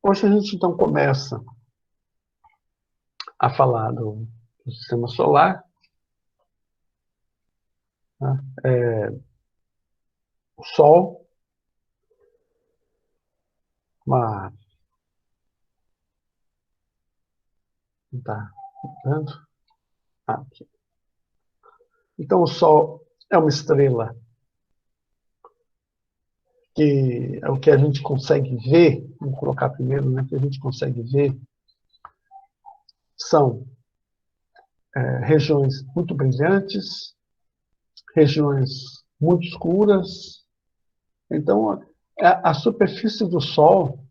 Hoje a gente então começa a falar do sistema solar, né? O Sol, uma, não está vendo? Aqui. Então o Sol é uma estrela que é o que a gente consegue ver, vamos colocar primeiro, né, que a gente consegue ver são regiões muito brilhantes, regiões muito escuras. Então a superfície do Sol,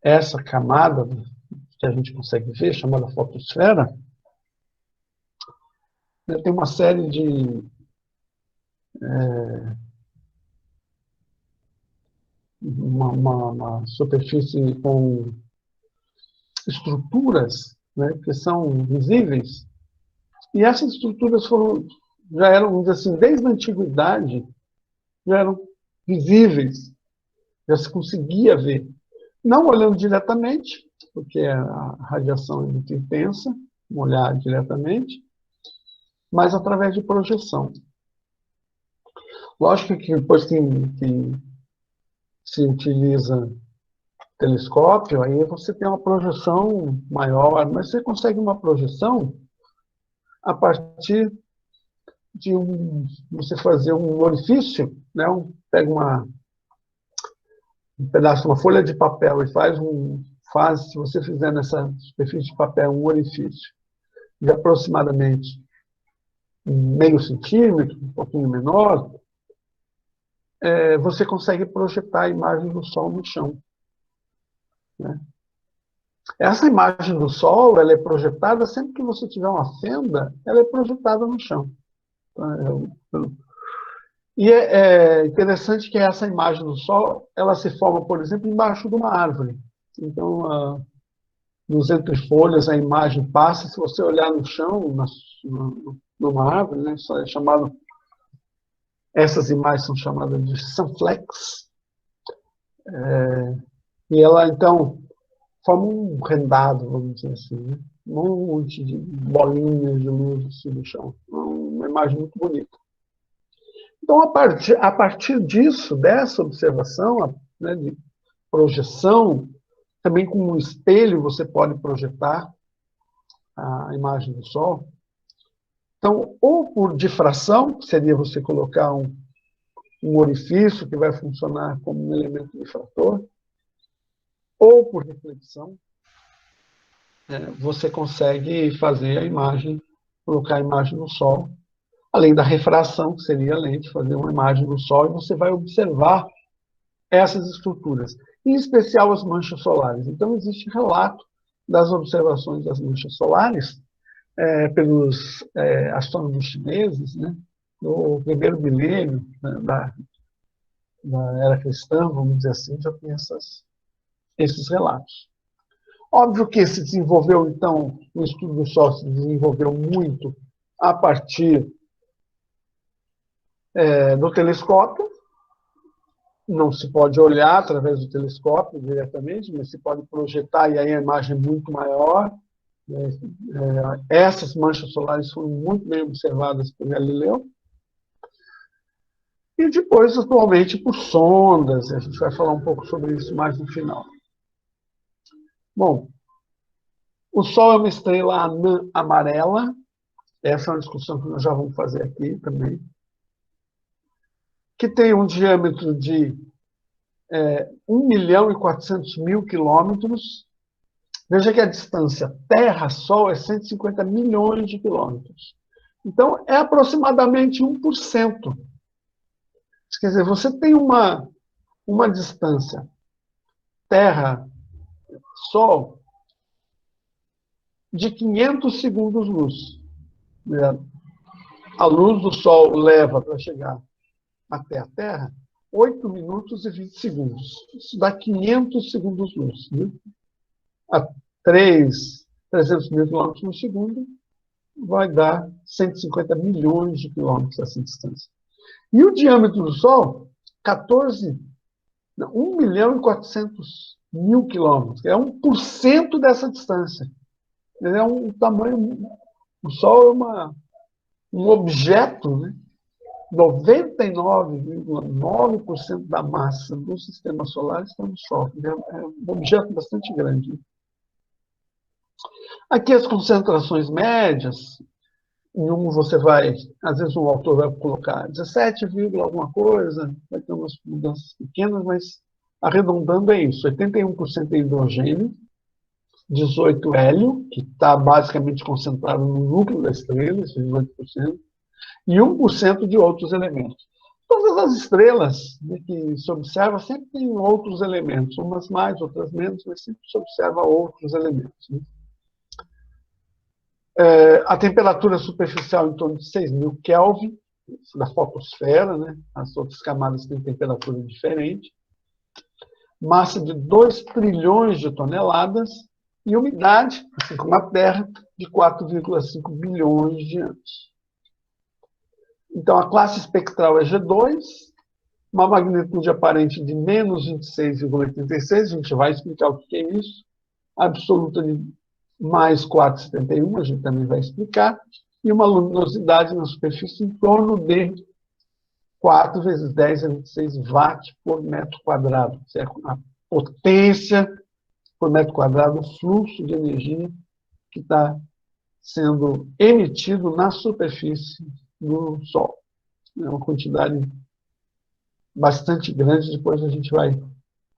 essa camada que a gente consegue ver, chamada fotosfera, tem uma série de uma superfície com estruturas, né, que são visíveis, e essas estruturas já eram, vamos dizer assim, desde a antiguidade, já eram visíveis, já se conseguia ver. Não olhando diretamente, porque a radiação é muito intensa, olhar diretamente, mas através de projeção. Lógico que depois que se utiliza telescópio, aí você tem uma projeção maior, mas você consegue uma projeção a partir de você fazer um orifício, né? Pega um pedaço, uma folha de papel e se você fizer nessa superfície de papel um orifício de aproximadamente meio centímetro, um pouquinho menor, você consegue projetar a imagem do Sol no chão, né? Essa imagem do Sol, ela é projetada sempre que você tiver uma fenda, ela é projetada no chão. E é interessante que essa imagem do Sol, ela se forma, por exemplo, embaixo de uma árvore. Então, nos entrefolhas, a imagem passa, se você olhar no chão, numa árvore, né, essas imagens são chamadas de sunflex, e ela, então, forma um rendado, vamos dizer assim, né? Um monte de bolinhas de luz assim, no chão. Uma imagem muito bonita. Então, a partir disso, dessa observação, né, de projeção, também com um espelho você pode projetar a imagem do Sol. Então, ou por difração, que seria você colocar um orifício que vai funcionar como um elemento difrator, ou por reflexão, você consegue fazer a imagem, colocar a imagem no Sol, além da refração, que seria a lente, fazer uma imagem do Sol, e você vai observar essas estruturas, em especial as manchas solares. Então, existe relato das observações das manchas solares pelos astrônomos chineses, né, no primeiro milênio, né, da era cristã, vamos dizer assim, já tem esses relatos. Óbvio que se desenvolveu, então, o estudo do Sol se desenvolveu muito a partir do telescópio. Não se pode olhar através do telescópio diretamente, mas se pode projetar, e aí a imagem é muito maior. Essas manchas solares foram muito bem observadas por Galileu. E depois, atualmente, por sondas. A gente vai falar um pouco sobre isso mais no final. Bom, o Sol é uma estrela anã amarela. Essa é uma discussão que nós já vamos fazer aqui também. Que tem um diâmetro de 1.400.000 quilômetros. Veja que a distância Terra-Sol é 150 milhões de quilômetros. Então, é aproximadamente 1%. Quer dizer, você tem uma distância Terra-Sol de 500 segundos-luz. A luz do Sol leva para chegar até a Terra 8 minutos e 20 segundos. Isso dá 500 segundos-luz. Né? A 300 mil quilômetros no segundo vai dar 150 milhões de quilômetros essa distância. E o diâmetro do Sol, 14 Não, 1.400.000 quilômetros, que é 1% dessa distância. É um tamanho... O Sol é um objeto, né? 99,9% da massa do sistema solar está no Sol. É um objeto bastante grande. Aqui as concentrações médias, em um você vai, às vezes um autor vai colocar 17, alguma coisa, vai ter umas mudanças pequenas, mas arredondando é isso, 81% é hidrogênio, 18% hélio, que está basicamente concentrado no núcleo da estrela, esses 18%, e 1% de outros elementos. Todas as estrelas, né, que se observa sempre tem outros elementos, umas mais, outras menos, mas sempre se observa outros elementos. Né? A temperatura superficial em torno de 6.000 Kelvin, da fotosfera, né? As outras camadas têm temperatura diferente. Massa de 2 trilhões de toneladas e umidade, assim como a Terra, de 4,5 bilhões de anos. Então, a classe espectral é G2, uma magnitude aparente de menos 26,86, a gente vai explicar o que é isso, absoluta de mais 4,71, a gente também vai explicar, e uma luminosidade na superfície em torno de 4 vezes 10 a 26 watts por metro quadrado. Certo? A potência por metro quadrado, o fluxo de energia que está sendo emitido na superfície do Sol. É uma quantidade bastante grande, depois a gente vai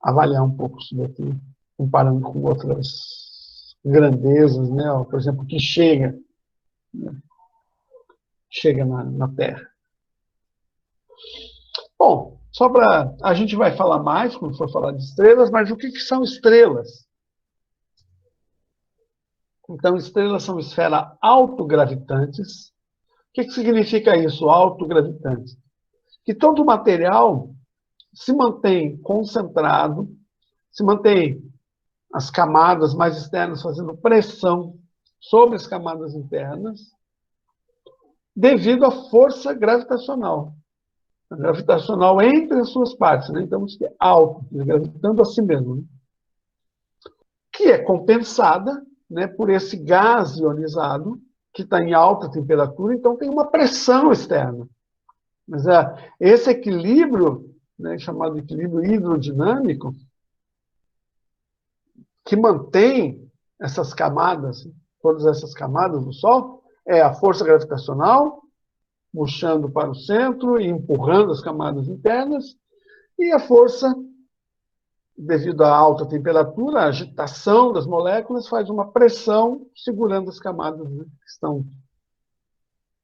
avaliar um pouco isso daqui, comparando com outras grandezas, né? Por exemplo, que chega, né? Chega na Terra. Bom, só para... A gente vai falar mais quando for falar de estrelas, mas o que são estrelas? Então, estrelas são esferas autogravitantes. O que significa isso, autogravitante? Que todo material se mantém concentrado, se mantém as camadas mais externas fazendo pressão sobre as camadas internas, devido à força gravitacional. A gravitacional entre as suas partes, né? Então, isso é auto, gravitando a si mesmo. Né? Que é compensada, né, por esse gás ionizado, que está em alta temperatura, então tem uma pressão externa. Mas esse equilíbrio, né, chamado equilíbrio hidrodinâmico, que mantém essas camadas, todas essas camadas do Sol, é a força gravitacional, puxando para o centro e empurrando as camadas internas, e a força, devido à alta temperatura, a agitação das moléculas faz uma pressão segurando as camadas, né, que estão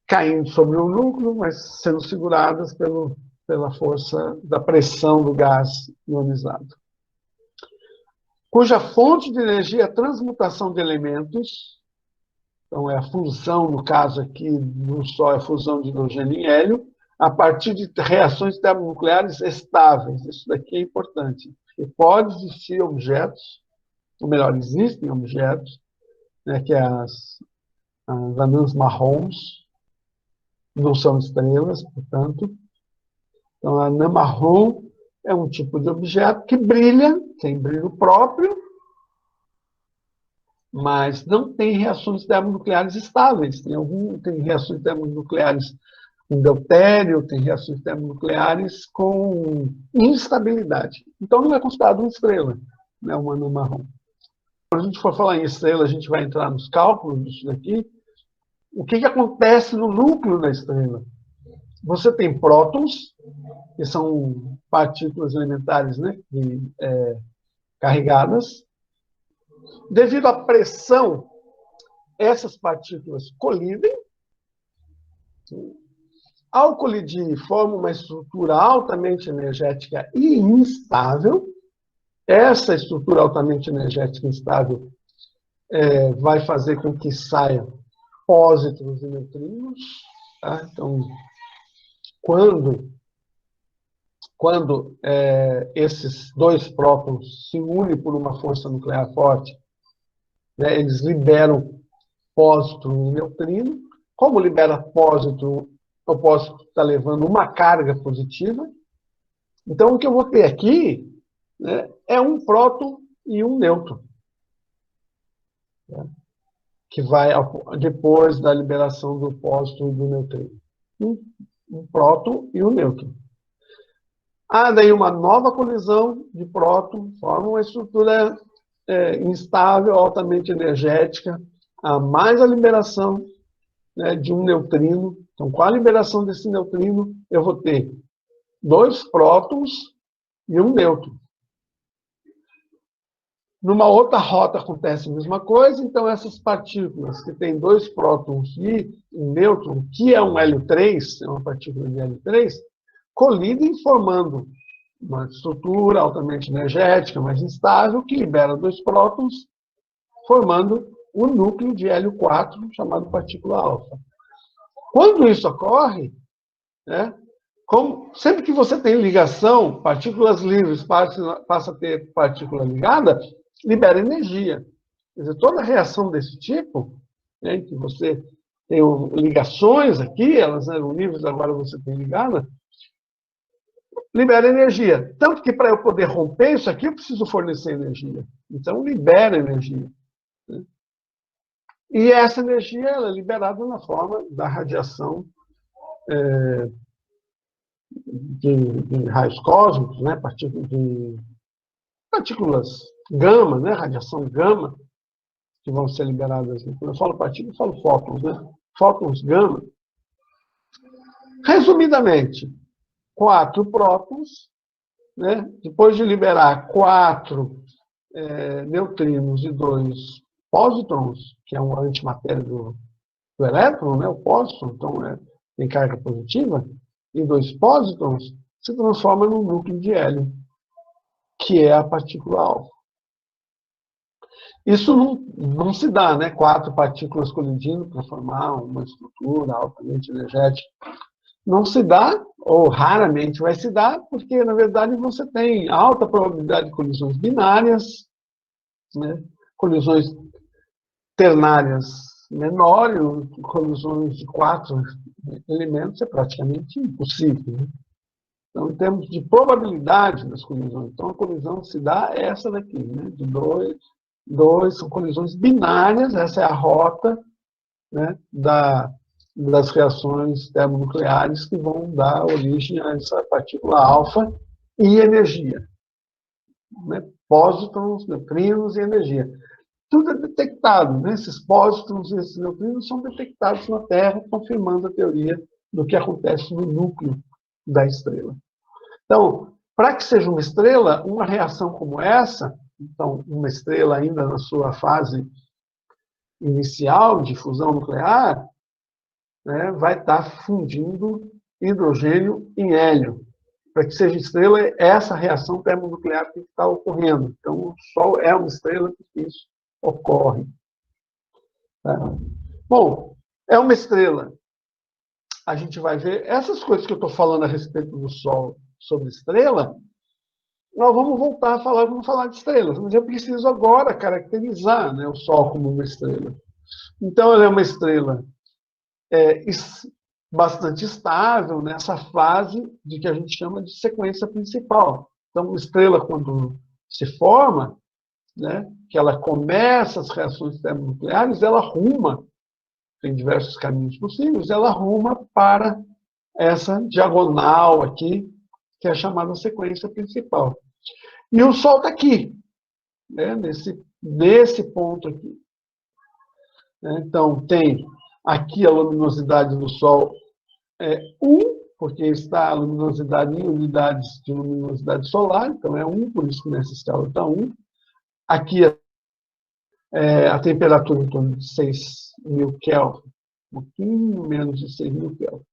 caindo sobre o núcleo, mas sendo seguradas pela força da pressão do gás ionizado. Cuja fonte de energia é a transmutação de elementos, então é a fusão, no caso aqui no Sol, é a fusão de hidrogênio e hélio, a partir de reações termonucleares estáveis. Isso daqui é importante, porque pode existir objetos, ou melhor, existem objetos, né, que as anãs marrons, não são estrelas, portanto. Então, a anã marrom é um tipo de objeto que brilha, tem brilho próprio, mas não tem reações termonucleares estáveis. Tem reações termonucleares com deutério, tem reações termonucleares com instabilidade. Então, não é considerado uma estrela, né, uma anã marrom. Quando a gente for falar em estrela, a gente vai entrar nos cálculos disso daqui. O que acontece no núcleo da estrela? Você tem prótons, que são partículas elementares, né, carregadas. Devido à pressão, essas partículas colidem. Ao colidir, formam uma estrutura altamente energética e instável. Essa estrutura altamente energética e instável vai fazer com que saiam pósitrons e neutrinos. Tá? Então, quando esses dois prótons se unem por uma força nuclear forte, né, eles liberam pósitron e neutrino. Como libera pósitron, o pósitron está levando uma carga positiva. Então, o que eu vou ter aqui né, é um próton e um nêutron, né, que vai depois da liberação do pósitron e do neutrino. Um próton e um nêutron. Há daí uma nova colisão de próton, forma uma estrutura instável, altamente energética, há mais a liberação, né, de um neutrino. Então, com a liberação desse neutrino, eu vou ter 2 prótons e um nêutron. Numa outra rota acontece a mesma coisa, então essas partículas que têm 2 prótons e um nêutron, que é um Hélio-3, é uma partícula de Hélio-3, colidem formando uma estrutura altamente energética, mais instável, que libera 2 prótons, formando o núcleo de Hélio-4, chamado partícula alfa. Quando isso ocorre, né, sempre que você tem ligação, partículas livres passa a ter partícula ligada, libera energia. Quer dizer, toda reação desse tipo, né, que você tem ligações aqui, elas eram livres, agora você tem ligada, libera energia. Tanto que para eu poder romper isso aqui, eu preciso fornecer energia. Então, libera energia. Né? E essa energia ela é liberada na forma da radiação de raios cósmicos, né? Partículas gama, né? Radiação gama, que vão ser liberadas. Quando eu falo partículas, eu falo fótons, né? Fótons gama. Resumidamente, 4 prótons, né? Depois de liberar 4 neutrinos e 2 pósitrons, que é uma antimatéria do elétron, né? O pósitron, então tem carga positiva, e 2 pósitrons, se transforma num núcleo de hélio, que é a partícula alfa. Isso não se dá, né? 4 partículas colidindo para formar uma estrutura altamente energética. Não se dá, ou raramente vai se dar, porque, na verdade, você tem alta probabilidade de colisões binárias, né? Colisões ternárias menores, colisões de 4 elementos é praticamente impossível. Né? Então, em termos de probabilidade das colisões, então a colisão se dá essa daqui, né? De dois, são colisões binárias, essa é a rota, né, das reações termonucleares que vão dar origem a essa partícula alfa e energia. Né? Pósitrons, neutrinos e energia. Tudo é detectado, né? Esses pósitrons e esses neutrinos são detectados na Terra, confirmando a teoria do que acontece no núcleo da estrela. Então, para que seja uma estrela, uma reação como essa, então, uma estrela ainda na sua fase inicial de fusão nuclear, né, vai estar fundindo hidrogênio em hélio. Para que seja estrela, essa reação termonuclear tem que estar ocorrendo. Então, o Sol é uma estrela porque isso ocorre. Tá? Bom, é uma estrela. A gente vai ver essas coisas que eu estou falando a respeito do Sol sobre estrela, nós vamos voltar a falar, vamos falar de estrelas, mas eu preciso agora caracterizar, né, o Sol como uma estrela. Então, ela é uma estrela bastante estável nessa fase de que a gente chama de sequência principal. Então, uma estrela, quando se forma, né, que ela começa as reações termonucleares, ela ruma, tem diversos caminhos possíveis, ela ruma para essa diagonal aqui, que é a chamada sequência principal. E o Sol está aqui, né, nesse ponto aqui. Então, tem aqui a luminosidade do Sol é 1, porque está a luminosidade em unidades de luminosidade solar, então é 1, por isso que nessa escala está 1. Aqui a temperatura em torno de 6.000 Kelvin, um pouquinho menos de 6.000 Kelvin.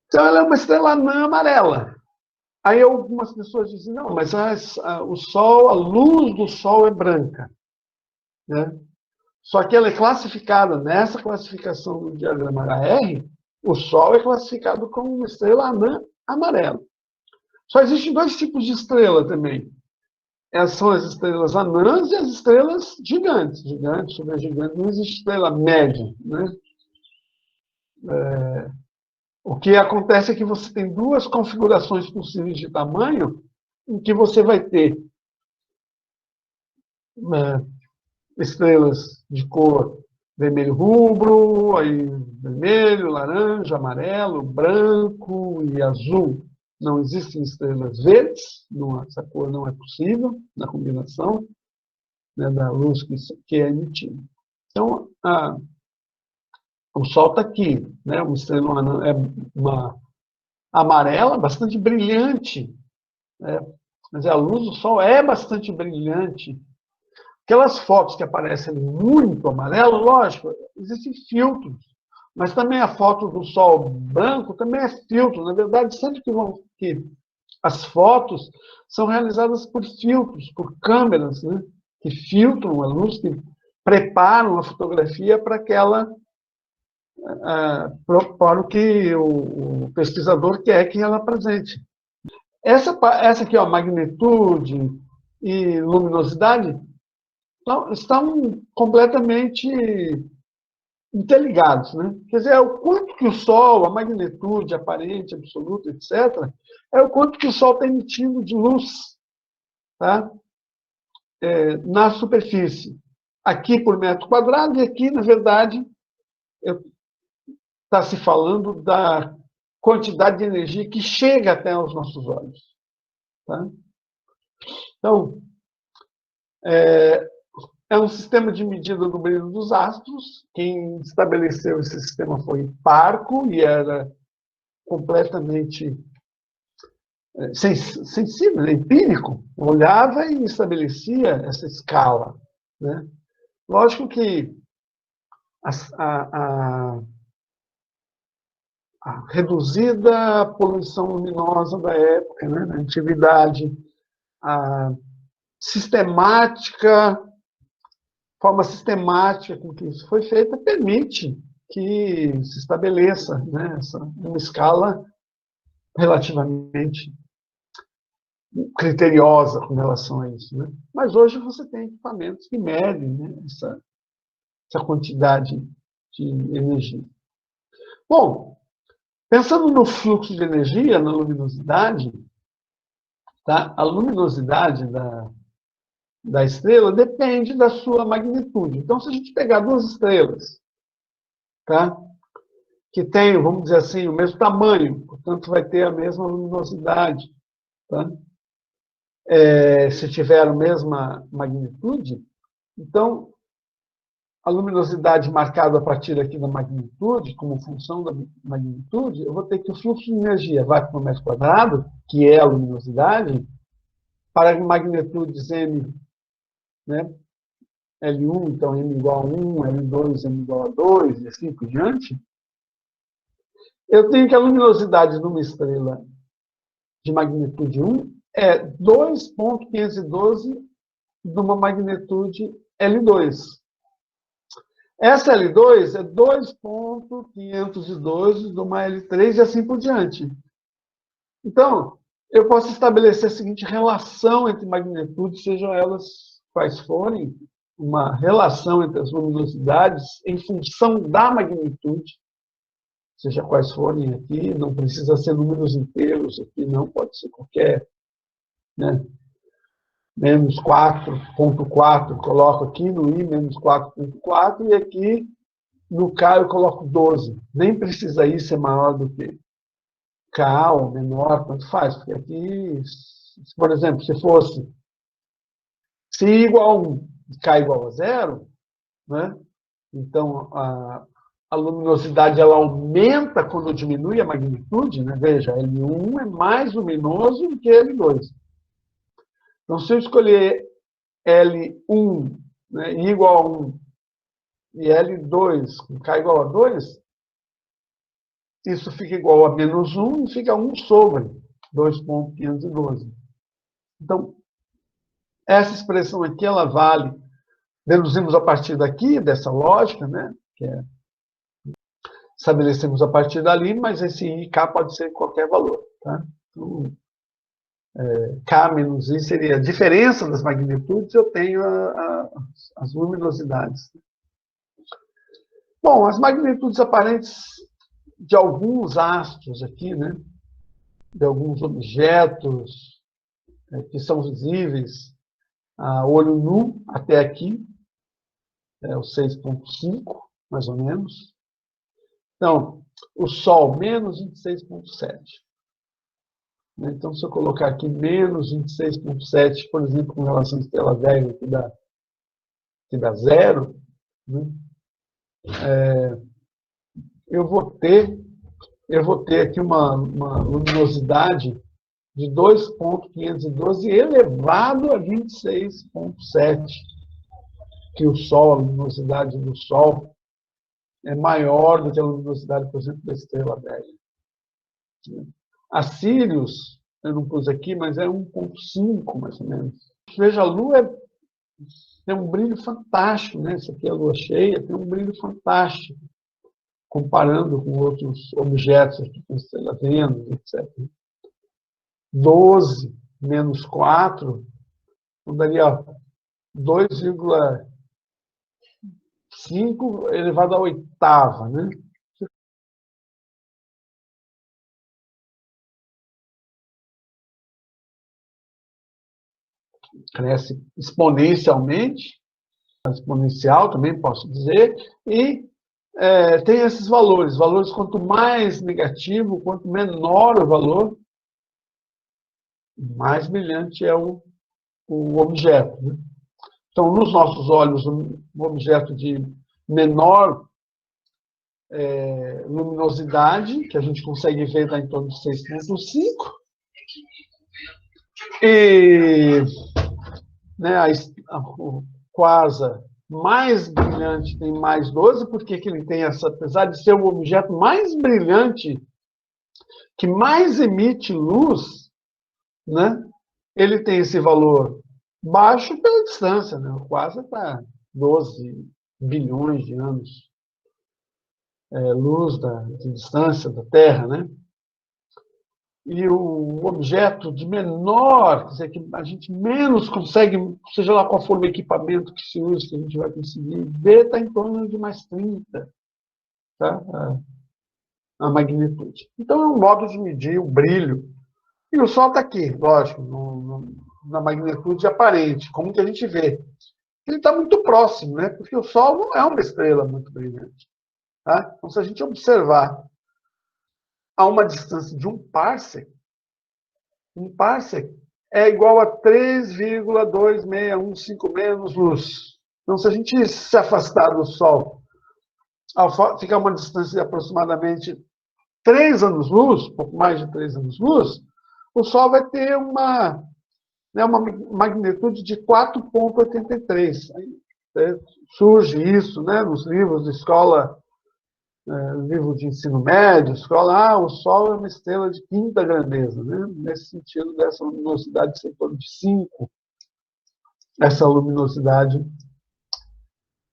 Então, ela é uma estrela anã amarela. Aí algumas pessoas dizem, não, mas o Sol, a luz do Sol é branca. Né? Só que ela é classificada, nessa classificação do diagrama HR, o Sol é classificado como uma estrela anã amarela. Só existem 2 tipos de estrela também. Essas são as estrelas anãs e as estrelas gigantes. Gigantes, supergigantes, não existe estrela média. Né? O que acontece é que você tem 2 configurações possíveis de tamanho em que você vai ter estrelas de cor vermelho rubro, aí vermelho, laranja, amarelo, branco e azul. Não existem estrelas verdes, essa cor não é possível na combinação, né, da luz que é emitida. Então, o Sol está aqui, né, uma estrela é uma amarela, bastante brilhante, né, mas a luz do Sol é bastante brilhante. Aquelas fotos que aparecem muito amarelo, lógico, existem filtros, mas também a foto do Sol branco também é filtro. Na verdade, sempre que as fotos são realizadas por filtros, por câmeras, né, que filtram a luz, que preparam a fotografia para para o que o pesquisador quer que ela apresente. Essa aqui, ó, magnitude e luminosidade, estão completamente interligados, né? Quer dizer, é o quanto que o Sol, a magnitude aparente, absoluta, etc., é o quanto que o Sol está emitindo de luz, tá? Na superfície. Aqui por metro quadrado, e aqui, na verdade, está se falando da quantidade de energia que chega até os nossos olhos. Tá? Então, é um sistema de medida do brilho dos astros. Quem estabeleceu esse sistema foi Parco, e era completamente sensível, empírico. Olhava e estabelecia essa escala. Né? Lógico que a reduzida poluição luminosa da época, né, na antiguidade, a forma sistemática com que isso foi feita permite que se estabeleça, né, uma escala relativamente criteriosa com relação a isso. Né? Mas hoje você tem equipamentos que medem, né, essa quantidade de energia. Bom, pensando no fluxo de energia, na luminosidade, tá? A luminosidade da estrela depende da sua magnitude. Então, se a gente pegar duas estrelas, tá? Que têm, vamos dizer assim, o mesmo tamanho, portanto, vai ter a mesma luminosidade. Tá? Se tiver a mesma magnitude, então, a luminosidade marcada a partir aqui da magnitude, como função da magnitude, eu vou ter que o fluxo de energia vai para o metro quadrado, que é a luminosidade, para magnitudes m, né? L1, então m igual a 1, L2, m igual a 2, e assim por diante. Eu tenho que a luminosidade de uma estrela de magnitude 1 é 2,512 de uma magnitude L2. Essa L2 é 2,512 de uma L3 e assim por diante. Então, eu posso estabelecer a seguinte relação entre magnitudes, sejam elas quais forem, uma relação entre as luminosidades em função da magnitude, seja quais forem aqui, não precisa ser números inteiros aqui, não, pode ser qualquer, né? Menos 4,4, coloco aqui no I, menos 4,4, e aqui no K eu coloco 12. Nem precisa I ser maior do que K ou menor, tanto faz, porque aqui, por exemplo, se fosse se I igual a 1 e K igual a 0, né? Então a luminosidade ela aumenta quando diminui a magnitude, né? Veja, L1 é mais luminoso do que L2. Então, se eu escolher L1, né, I igual a 1, e L2 com K igual a 2, isso fica igual a menos 1 e fica 1 sobre 2,512. Então, essa expressão aqui, ela vale, deduzimos a partir daqui, dessa lógica, né, que é, estabelecemos a partir dali, mas esse I e K pode ser qualquer valor. Tá? Então, K menos I seria a diferença das magnitudes, eu tenho as luminosidades. Bom, as magnitudes aparentes de alguns astros aqui, né? De alguns objetos que são visíveis a olho nu até aqui, é o 6,5, mais ou menos. Então, o Sol, menos 26,7. Então, se eu colocar aqui menos 26,7, por exemplo, com relação à estrela velha, que dá zero, né? eu vou ter aqui uma luminosidade de 2,512 elevado a 26,7, que o Sol, a luminosidade do Sol, é maior do que a luminosidade, por exemplo, da estrela velha. A Sirius, eu não pus aqui, mas é 1,5, mais ou menos. Veja, a Lua tem um brilho fantástico, né? Essa aqui é a Lua cheia, tem um brilho fantástico, comparando com outros objetos, aqui, com a estrela Vênus, etc. 12 menos 4, então daria 2,5 elevado à oitava, né? Cresce exponencialmente, exponencial também posso dizer, e tem esses valores. Valores quanto mais negativo, quanto menor o valor, mais brilhante é o objeto. Né? Então, nos nossos olhos, um objeto de menor luminosidade, que a gente consegue ver está em torno de 6,5, e né, o quasar mais brilhante tem mais 12, porque que ele tem essa, apesar de ser o objeto mais brilhante, que mais emite luz, né, ele tem esse valor baixo pela distância, né? O quasar está 12 bilhões de anos luz de distância da Terra, né? E o objeto de menor, quer dizer, que a gente menos consegue, seja lá qual for o equipamento que se use, que a gente vai conseguir ver, está em torno de mais 30, tá? A magnitude. Então, é um modo de medir o brilho. E o Sol está aqui, lógico, na magnitude aparente, como que a gente vê. Ele está muito próximo, né? Porque o Sol não é uma estrela muito brilhante. Tá? Então, se a gente observar a uma distância de um parsec é igual a 3,2615 menos luz. Então, se a gente se afastar do Sol, ficar uma distância de aproximadamente 3 anos-luz, pouco mais de 3 anos-luz, o Sol vai ter uma magnitude de 4,83. Surge isso, né, nos livros de escola, livro de ensino médio, escola, o Sol é uma estrela de quinta grandeza, né? Nesse sentido dessa luminosidade ser em torno de 5, essa luminosidade,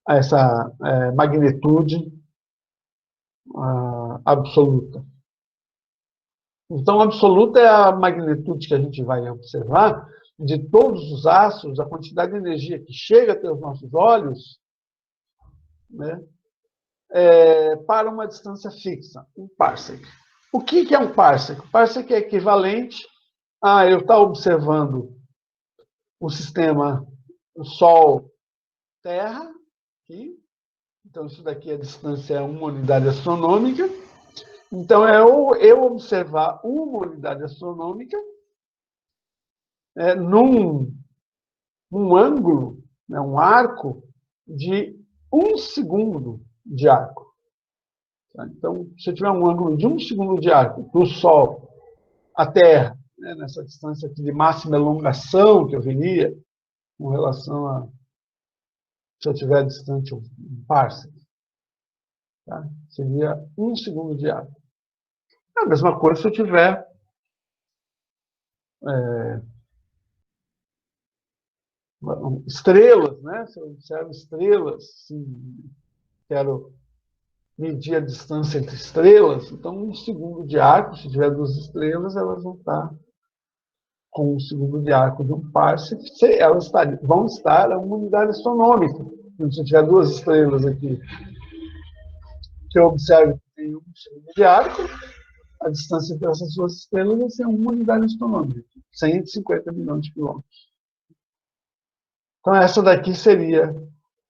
essa magnitude absoluta. Então, absoluta é a magnitude que a gente vai observar de todos os astros, a quantidade de energia que chega até os nossos olhos, né? Para uma distância fixa, um parsec. O que é um parsec? O parsec é equivalente a eu estar observando o sistema Sol-Terra, aqui. Então, isso daqui, a distância é uma unidade astronômica. Então, é eu observar uma unidade astronômica num ângulo, né, um arco de 1 segundo de arco. Então, se eu tiver um ângulo de 1 segundo de arco do Sol à Terra, né, nessa distância aqui de máxima elongação que eu veria, com relação a se eu estiver distante um parsec, tá? Seria 1 segundo de arco. É a mesma coisa se eu tiver estrelas, né? Se eu observo estrelas, se quero medir a distância entre estrelas, então 1 segundo de arco, se tiver 2 estrelas, elas vão estar com 1 segundo de arco de um parsec, elas vão estar a uma unidade astronômica. Então, se eu tiver 2 estrelas aqui, que eu observo que tem 1 segundo de arco, a distância entre essas duas estrelas vai ser uma unidade astronômica, 150 milhões de quilômetros. Então, essa daqui seria,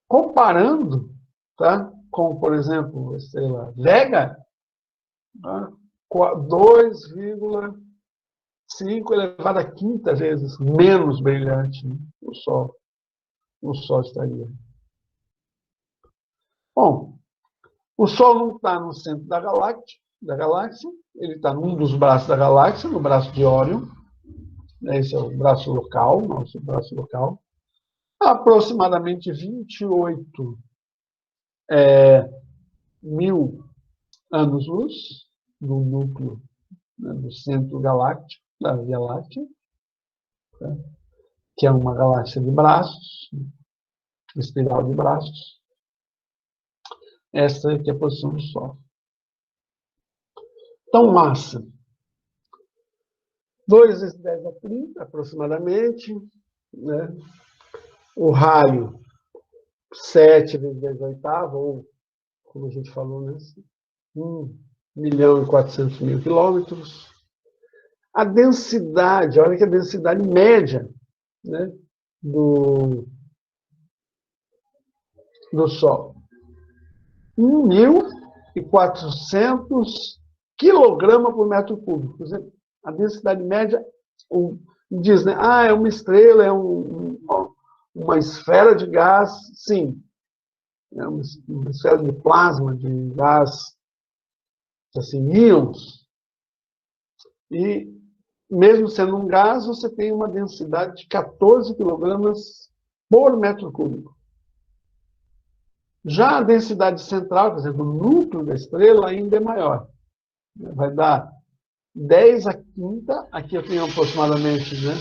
comparando, tá, com, por exemplo, a estrela Vega, tá, 2,5 elevado a quinta vezes menos brilhante, né, o Sol estaria. Bom, o Sol não está no centro da galáxia, ele está num dos braços da galáxia, no braço de Órion. Esse é o braço local, nosso braço local. Aproximadamente 28 mil anos-luz do núcleo, né, do centro galáctico, da Via Láctea, tá, que é uma galáxia de braços, espiral de braços. Essa aqui é a posição do Sol. Então, massa. 2 vezes 10 a 30, aproximadamente. Né? O raio, 7 vezes 10 a oitava, ou, como a gente falou, né? 1.400.000 quilômetros. A densidade, olha que a densidade média, né, do Sol. 1.400 quilogramas por metro cúbico. Por exemplo, a densidade média diz, né, é uma estrela, é uma esfera de gás, sim. É uma esfera de plasma, de gás, assim, íons. E, mesmo sendo um gás, você tem uma densidade de 14 quilogramas por metro cúbico. Já a densidade central, por exemplo, o núcleo da estrela ainda é maior. Vai dar 10 a quinta, aqui eu tenho aproximadamente, né,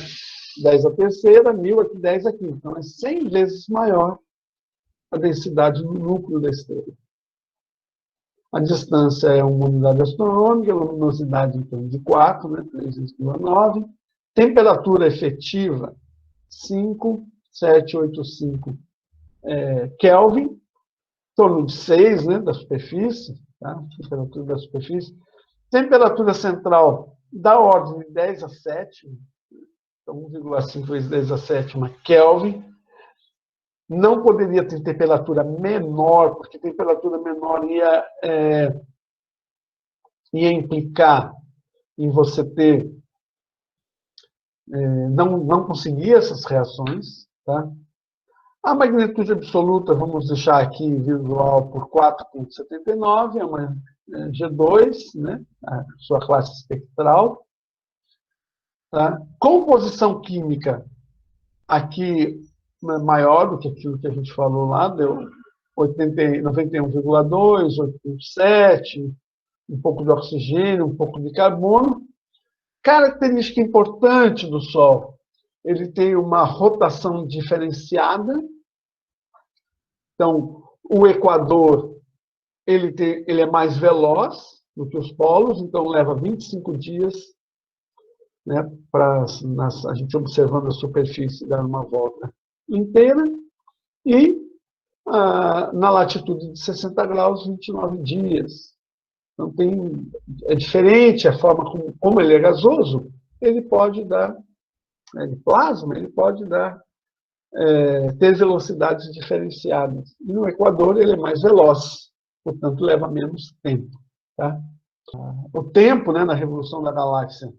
10 a terceira, 1.000 aqui, 10 a quinta. Então, é 100 vezes maior a densidade do núcleo da estrela. A distância é uma unidade astronômica, a luminosidade em torno de 4, né, 3,9. Temperatura efetiva, 5,785 Kelvin, em torno de 6, né, da superfície, tá? Temperatura da superfície. Temperatura central da ordem de 10 a 7, então 1,5 vezes 10 a 7 Kelvin. Não poderia ter temperatura menor, porque temperatura menor ia implicar em você ter não conseguir essas reações, tá? A magnitude absoluta, vamos deixar aqui visual por 4,79, é uma G2, né? A sua classe espectral. Tá? Composição química, aqui maior do que aquilo que a gente falou lá, deu 91,2, 8,7, um pouco de oxigênio, um pouco de carbono. Característica importante do Sol, ele tem uma rotação diferenciada. Então, o Equador, ele é mais veloz do que os polos, então leva 25 dias, né, para a gente observando a superfície dar uma volta inteira, e na latitude de 60 graus, 29 dias. Então, é diferente a forma como ele é gasoso, ele pode dar, de plasma, ele pode dar, ter velocidades diferenciadas. E no Equador ele é mais veloz, portanto leva menos tempo. Tá? O tempo, né, na revolução da galáxia,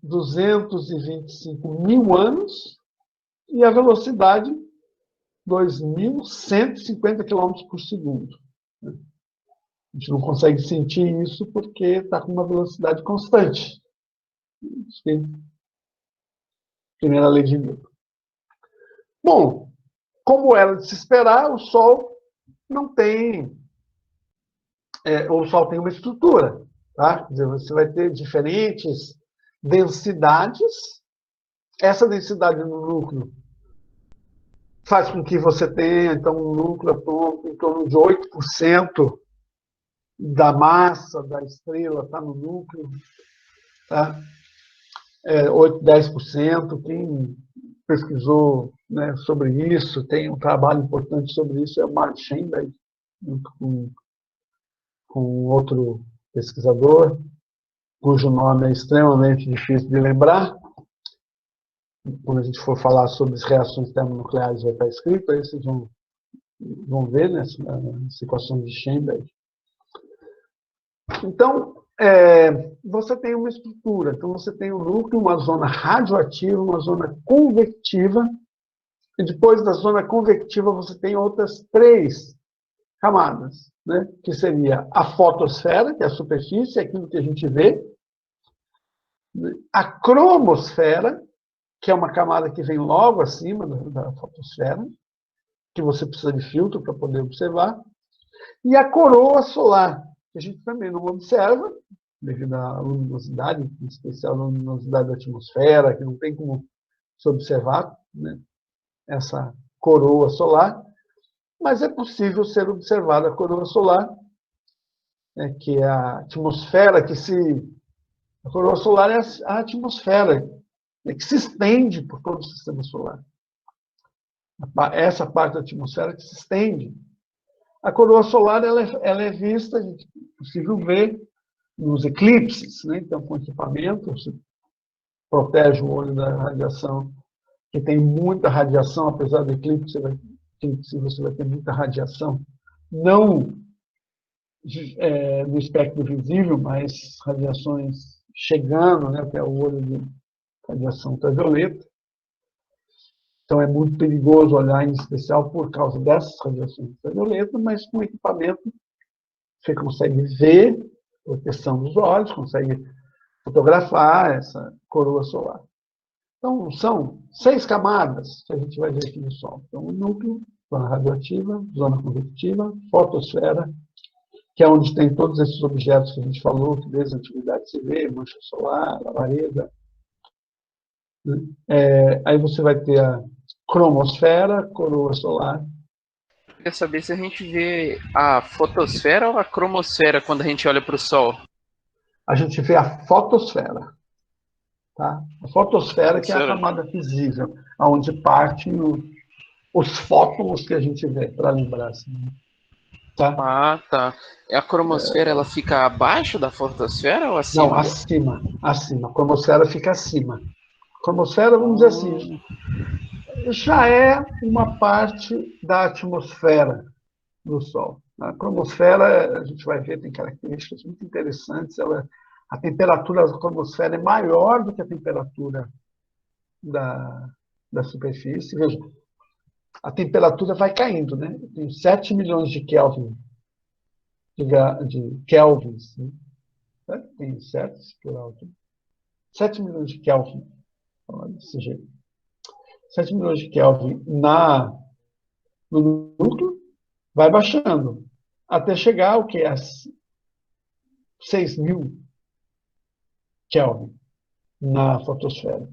225 mil anos, e a velocidade, 2.150 km por segundo. A gente não consegue sentir isso porque está com uma velocidade constante. Primeira lei de Newton. Bom, como era de se esperar, o Sol não tem... o Sol tem uma estrutura. Tá? Quer dizer, você vai ter diferentes densidades. Essa densidade no núcleo faz com que você tenha, então, um núcleo atômico em torno de 8% da massa da estrela está no núcleo, tá? 8, 10%. Quem pesquisou, né, sobre isso, tem um trabalho importante sobre isso, é o Mark Schenberg, junto com com outro pesquisador, cujo nome é extremamente difícil de lembrar. Quando a gente for falar sobre as reações termonucleares, vai estar escrito, aí vocês vão ver, né, as equações de Schellenberg. Então, você tem uma estrutura. Então, você tem um núcleo, uma zona radioativa, uma zona convectiva, e depois da zona convectiva você tem outras 3 camadas, né? Que seria a fotosfera, que é a superfície, aquilo que a gente vê, a cromosfera, que é uma camada que vem logo acima da fotosfera, que você precisa de filtro para poder observar, e a coroa solar, que a gente também não observa, devido à luminosidade, em especial a luminosidade da atmosfera, que não tem como se observar, né, essa coroa solar, mas é possível ser observada a coroa solar, né, que é a atmosfera que se... A coroa solar é a atmosfera, né, que se estende por todo o sistema solar. Essa parte da atmosfera que se estende. A coroa solar ela é vista, é possível ver nos eclipses, né? Então, com equipamento, você protege o olho da radiação, que tem muita radiação, apesar do eclipse, você vai ter muita radiação, não no espectro visível, mas radiações chegando, né, até o olho de radiação ultravioleta. Então, é muito perigoso olhar, em especial por causa dessas radiações ultravioletas, mas com equipamento você consegue ver proteção dos olhos, consegue fotografar essa coroa solar. Então, são 6 camadas que a gente vai ver aqui no Sol. Então, o núcleo, zona radioativa, zona convectiva, fotosfera, que é onde tem todos esses objetos que a gente falou, que desde a antiguidade se vê, mancha solar, labareda. Aí você vai ter a cromosfera, coroa solar. Quer saber se a gente vê a fotosfera ou a cromosfera quando a gente olha para o Sol? A gente vê a fotosfera. Tá? A fotosfera, que é a Fotosfera? camada visível, onde partem os fótons que a gente vê, para lembrar assim. Tá? Ah, tá. A cromosfera ela fica abaixo da fotosfera ou Não, acima dela? acima. Acima. A cromosfera fica acima. A cromosfera, vamos dizer assim, Ah, já é uma parte da atmosfera do Sol. A cromosfera, a gente vai ver, tem características muito interessantes. A temperatura da cromosfera é maior do que a temperatura da superfície. Veja, a temperatura vai caindo, né? Tem 7 milhões de Kelvin, de kelvins, né? Tem 7, plural aqui. 7 milhões de Kelvin, desse jeito. 7 milhões de Kelvin no núcleo, vai baixando, até chegar ao que? A 6.000 Kelvin na fotosfera.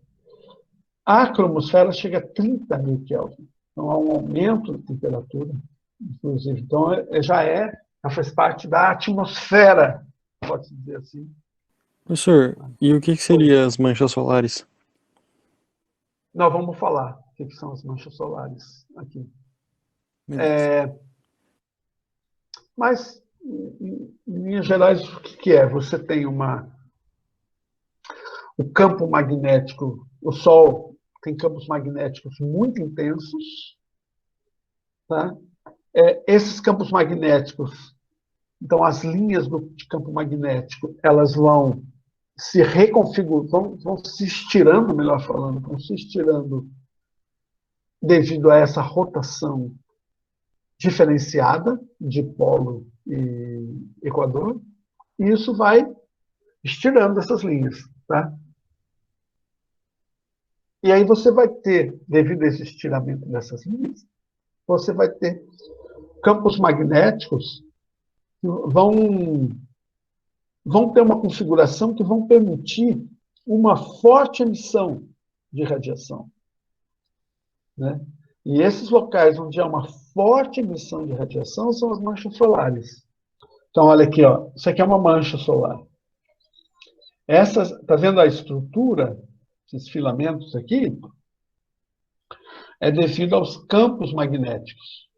A cromosfera chega a 30.000 Kelvin. Então, há um aumento de temperatura, inclusive. Então, já faz parte da atmosfera, pode-se dizer assim. Professor, e o que seriam as manchas solares? Nós vamos falar o que são as manchas solares aqui. Beleza. Mas, em linhas gerais, o que é? Você tem o campo magnético, o Sol tem campos magnéticos muito intensos. Tá? Esses campos magnéticos, então as linhas de campo magnético, elas vão se reconfigurando, vão se estirando, melhor falando, vão se estirando devido a essa rotação diferenciada de polo e equador, e isso vai estirando essas linhas. Tá? E aí você vai ter, devido a esse estiramento dessas linhas, você vai ter campos magnéticos que vão ter uma configuração que vão permitir uma forte emissão de radiação. Né? E esses locais onde há uma forte emissão de radiação são as manchas solares. Então, olha aqui, ó, isso aqui é uma mancha solar. Está vendo a estrutura, esses filamentos aqui? É devido aos campos magnéticos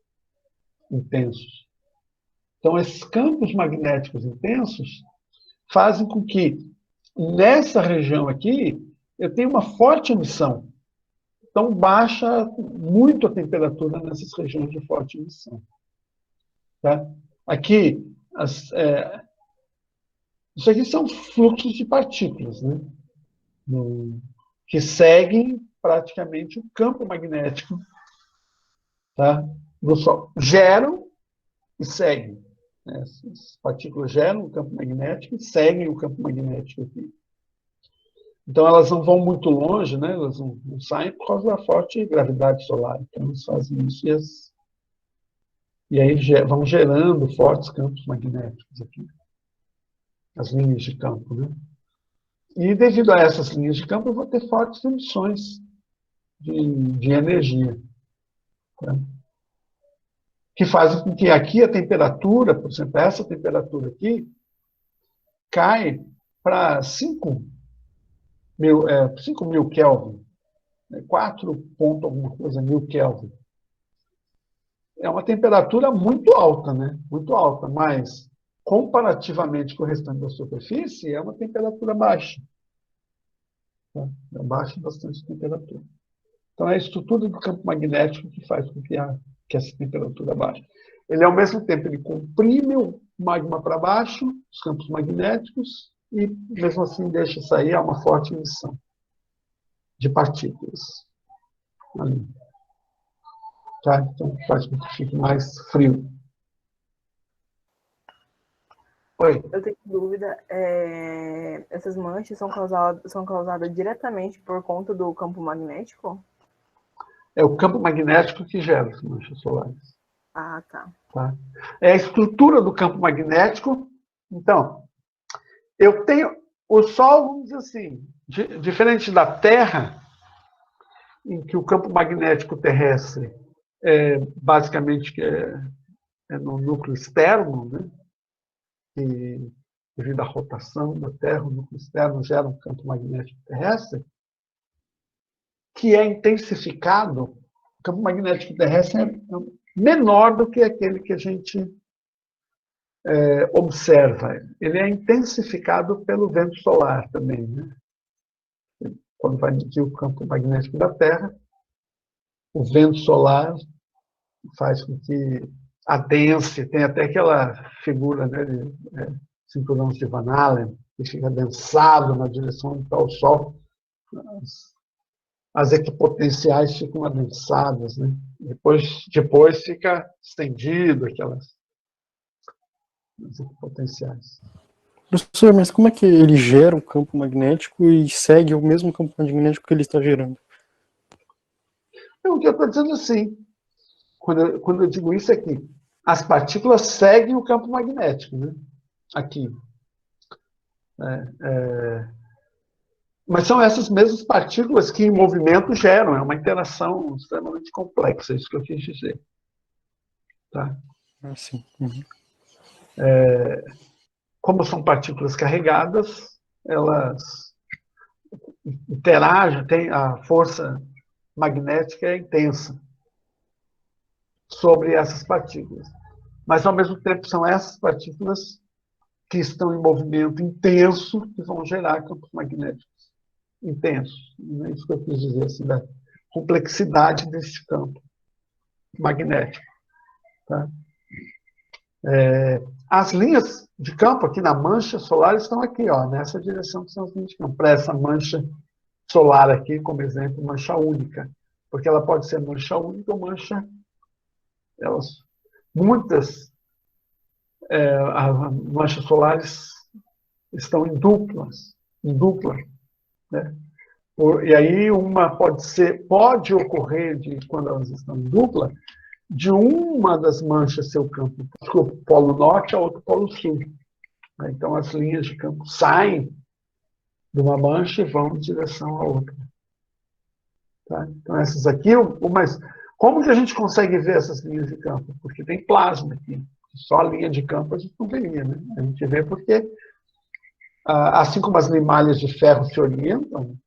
intensos. Então, esses campos magnéticos intensos fazem com que, nessa região aqui, eu tenha uma forte emissão. Então, baixa muito a temperatura nessas regiões de forte emissão. Tá? Aqui, isso aqui são fluxos de partículas, né? Que seguem praticamente o campo magnético, tá? Do Sol. Geram e seguem. Né? As partículas geram o campo magnético e seguem o campo magnético aqui. Então, elas não vão muito longe, né? Elas não saem por causa da forte gravidade solar. Então, elas fazem isso e aí vão gerando fortes campos magnéticos aqui. As linhas de campo, né? E devido a essas linhas de campo, eu vou ter fortes emissões de energia. Tá? Que fazem com que aqui a temperatura, por exemplo, essa temperatura aqui, cai para 5.000 Kelvin, 4 ponto alguma coisa mil Kelvin. É uma temperatura muito alta, né? Muito alta, mas comparativamente com o restante da superfície, é uma temperatura baixa. Tá? Baixa bastante a temperatura. Então, é a estrutura do campo magnético que faz com que essa temperatura baixe. Ele, ao mesmo tempo, ele comprime o magma para baixo, os campos magnéticos, e, mesmo assim, deixa sair uma forte emissão de partículas ali. Tá? Então, faz com que fique mais frio. Oi? Eu tenho dúvida, essas manchas são causadas diretamente por conta do campo magnético? É o campo magnético que gera as manchas solares. Ah, tá. Tá? É a estrutura do campo magnético. Então, eu tenho o Sol, vamos dizer assim, diferente da Terra, em que o campo magnético terrestre basicamente é no núcleo externo, né? E devido à rotação da Terra, o núcleo externo gera um campo magnético terrestre que é intensificado. O campo magnético terrestre é menor do que aquele que a gente observa. Ele é intensificado pelo vento solar também, né? Quando vai medir o campo magnético da Terra, o vento solar faz com que adense, tem até aquela figura, né, de cinturões de Van Allen, que fica adensado na direção onde está o Sol. As equipotenciais ficam adensadas, né? Depois fica estendido aquelas equipotenciais. Professor, mas como é que ele gera o campo magnético e segue o mesmo campo magnético que ele está gerando? O que eu estou dizendo assim, quando eu digo isso aqui, as partículas seguem o campo magnético, né? Aqui. Mas são essas mesmas partículas que em movimento geram, é uma interação extremamente complexa, é isso que eu quis dizer. Tá? Sim. Uhum. Como são partículas carregadas, elas interagem, tem a força magnética é intensa sobre essas partículas. Mas, ao mesmo tempo, são essas partículas que estão em movimento intenso que vão gerar campos magnéticos intensos. É isso que eu quis dizer, assim, da complexidade desse campo magnético. Tá? As linhas de campo aqui na mancha solar estão aqui, ó, nessa direção que são as linhas de campo. Para essa mancha solar aqui, como exemplo, mancha única. Porque ela pode ser mancha única ou mancha... Muitas manchas solares estão em dupla, né? E aí uma pode ocorrer quando elas estão em dupla, de uma das manchas ser o campo, o polo norte a outro polo sul. Então as linhas de campo saem de uma mancha e vão em direção à outra. Tá? Então essas aqui, mas como que a gente consegue ver essas linhas de campo? Porque tem plasma aqui. Só a linha de campo a gente não veria, né? A gente vê porque, assim como as limalhas de ferro se orientam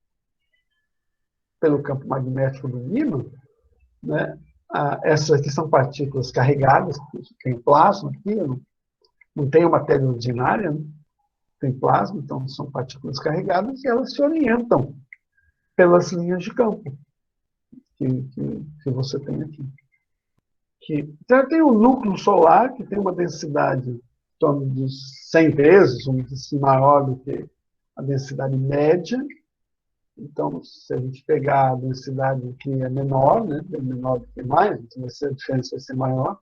pelo campo magnético do ímã, né? Essas aqui são partículas carregadas, tem plasma aqui, não tem uma matéria ordinária, né? Tem plasma, então são partículas carregadas e elas se orientam pelas linhas de campo que você tem aqui. Então, tem o núcleo solar, que tem uma densidade em torno de 100 vezes, vamos dizer assim, maior do que a densidade média. Então, se a gente pegar a densidade que é menor, né, é menor do que mais, então a diferença vai ser maior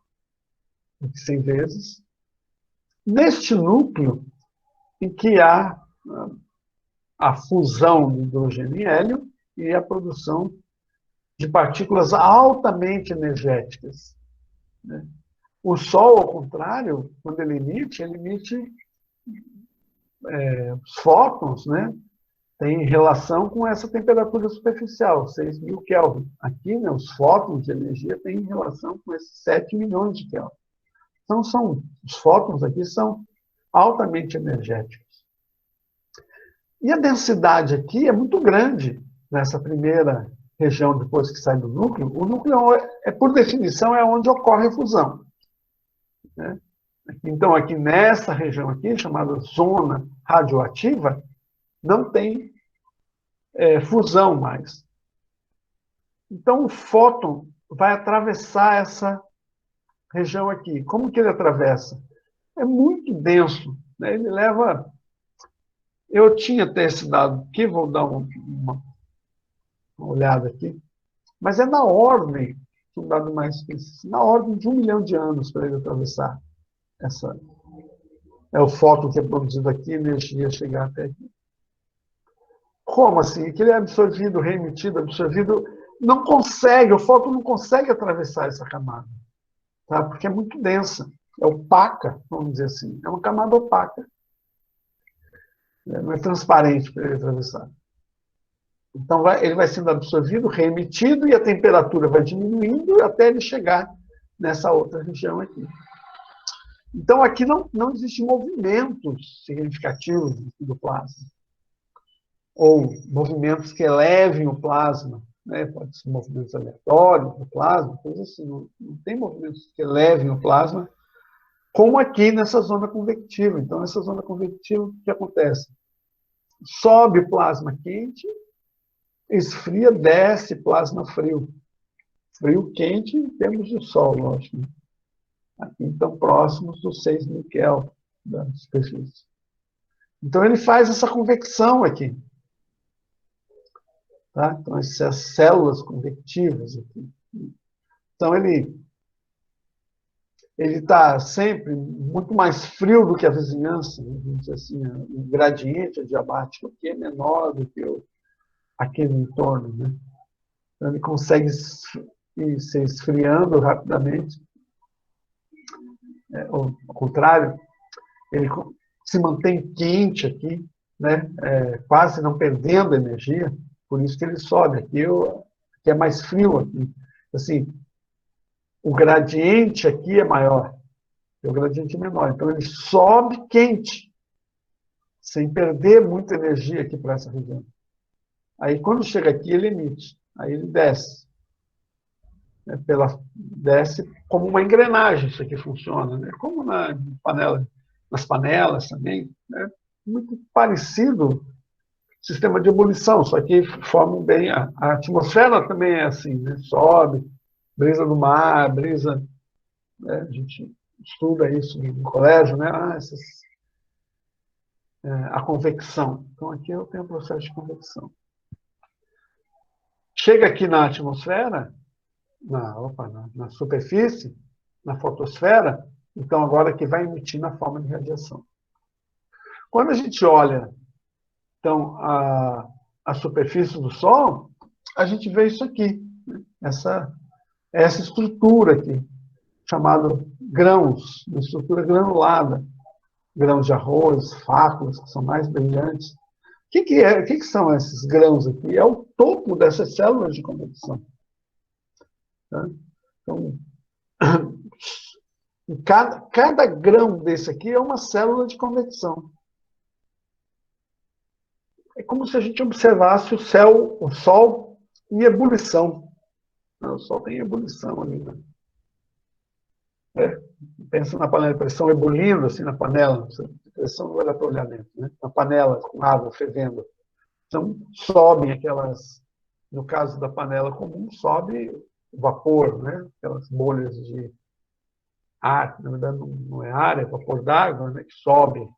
do que 100 vezes. Neste núcleo, em que há a fusão de hidrogênio e hélio e a produção de partículas altamente energéticas, né? O Sol, ao contrário, quando ele emite os fótons, né? Tem relação com essa temperatura superficial, 6.000 Kelvin. Aqui, né, os fótons de energia têm relação com esses 7 milhões de Kelvin. Então, os fótons aqui são altamente energéticos. E a densidade aqui é muito grande nessa primeira região, depois que sai do núcleo. O núcleo, por definição, é onde ocorre a fusão, né? Então, aqui nessa região aqui, chamada zona radioativa, não tem fusão mais. Então, o fóton vai atravessar essa região aqui. Como que ele atravessa? É muito denso, né? Ele leva... Eu tinha até esse dado aqui, vou dar uma olhada aqui, mas é na ordem, um dado mais específico, na ordem de 1 milhão de anos para ele atravessar essa... É o fóton que é produzido aqui, a energia chegar até aqui. Como assim? Que ele é absorvido, reemitido, absorvido, não consegue, o fóton não consegue atravessar essa camada, tá? Porque é muito densa, é opaca, vamos dizer assim, é uma camada opaca, não é transparente para ele atravessar. Então, ele vai sendo absorvido, reemitido, e a temperatura vai diminuindo até ele chegar nessa outra região aqui. Então, aqui não existe movimentos significativos do plasma, ou movimentos que elevem o plasma, né? Pode ser movimentos aleatórios do plasma, coisas assim. Não tem movimentos que elevem o plasma, como aqui nessa zona convectiva. Então, nessa zona convectiva, o que acontece? Sobe plasma quente, esfria, desce plasma frio. Frio quente em termos de Sol, lógico. Aqui estão próximos dos 6.000 Kelvin da superfície. Então, ele faz essa convecção aqui. Tá? Então, essas células convectivas aqui. Então, ele está sempre muito mais frio do que a vizinhança, né? Vamos dizer assim, o gradiente adiabático aqui é menor do que aquele entorno, né? Então, ele consegue ir se esfriando rapidamente. Ao contrário, ele se mantém quente aqui, né? Quase não perdendo energia, por isso que ele sobe. Aqui é mais frio. Aqui. Assim, o gradiente aqui é maior, o gradiente é menor. Então, ele sobe quente, sem perder muita energia aqui para essa região. Aí, quando chega aqui, ele emite. Aí, ele desce. Desce como uma engrenagem, isso aqui funciona, né? Como nas panelas também, né? Muito parecido sistema de ebulição, só que formam bem a atmosfera também é assim, né? Sobe, brisa do mar, brisa, né? A gente estuda isso no colégio, né? A convecção. Então aqui eu tenho o processo de convecção. Chega aqui na atmosfera, na superfície, na fotosfera, então agora que vai emitir na forma de radiação. Quando a gente olha, então, a superfície do Sol, a gente vê isso aqui, né? essa estrutura aqui, chamada grãos, uma estrutura granulada, grãos de arroz, fáculas, que são mais brilhantes. O que são esses grãos aqui? É o topo dessas células de convecção. Tá? Então, cada grão desse aqui é uma célula de convecção. É como se a gente observasse o Sol em ebulição. O Sol tem ebulição ali, né? pensa na panela de pressão ebulindo, assim, na panela, a pressão não vai dar para olhar dentro, né? Na panela com água fervendo. Então, sobem aquelas, no caso da panela comum, sobe o vapor, né? Aquelas bolhas de ar, na verdade não é ar, é vapor d'água, né? Que sobe.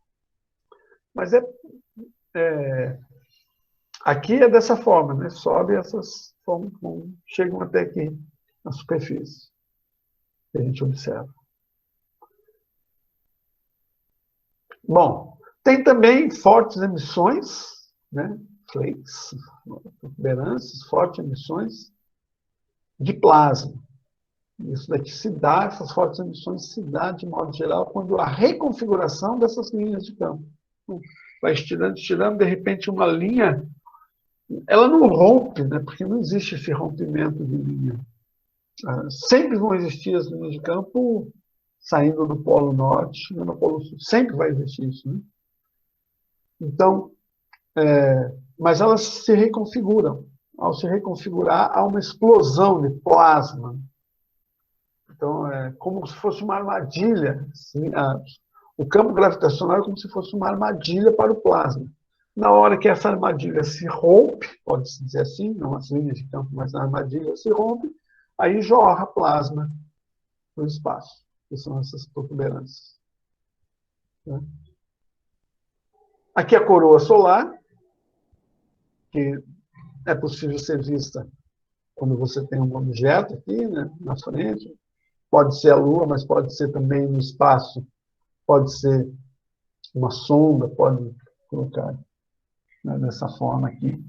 Mas aqui é dessa forma, né? Sobe essas, chegam até aqui na superfície, que a gente observa. Bom, tem também fortes emissões, né? Flakes, protuberâncias, fortes emissões de plasma. Isso daqui se dá, essas fortes emissões se dá, de modo geral, quando a reconfiguração dessas linhas de campo. Vai estirando, estirando, de repente uma linha, ela não rompe, né? Porque não existe esse rompimento de linha. Sempre vão existir as linhas de campo saindo do Polo Norte e no Polo Sul. Sempre vai existir isso, né? Então, mas elas se reconfiguram. Ao se reconfigurar, há uma explosão de plasma. Então, é como se fosse uma armadilha. Assim, o campo gravitacional é como se fosse uma armadilha para o plasma. Na hora que essa armadilha se rompe, pode-se dizer assim, não as linhas de campo, mas a armadilha se rompe, aí jorra plasma no espaço, que são essas protuberâncias. Aqui a coroa solar, que é possível ser vista quando você tem um objeto aqui, né, na frente. Pode ser a Lua, mas pode ser também no espaço, pode ser uma sonda, pode colocar, né, dessa forma aqui.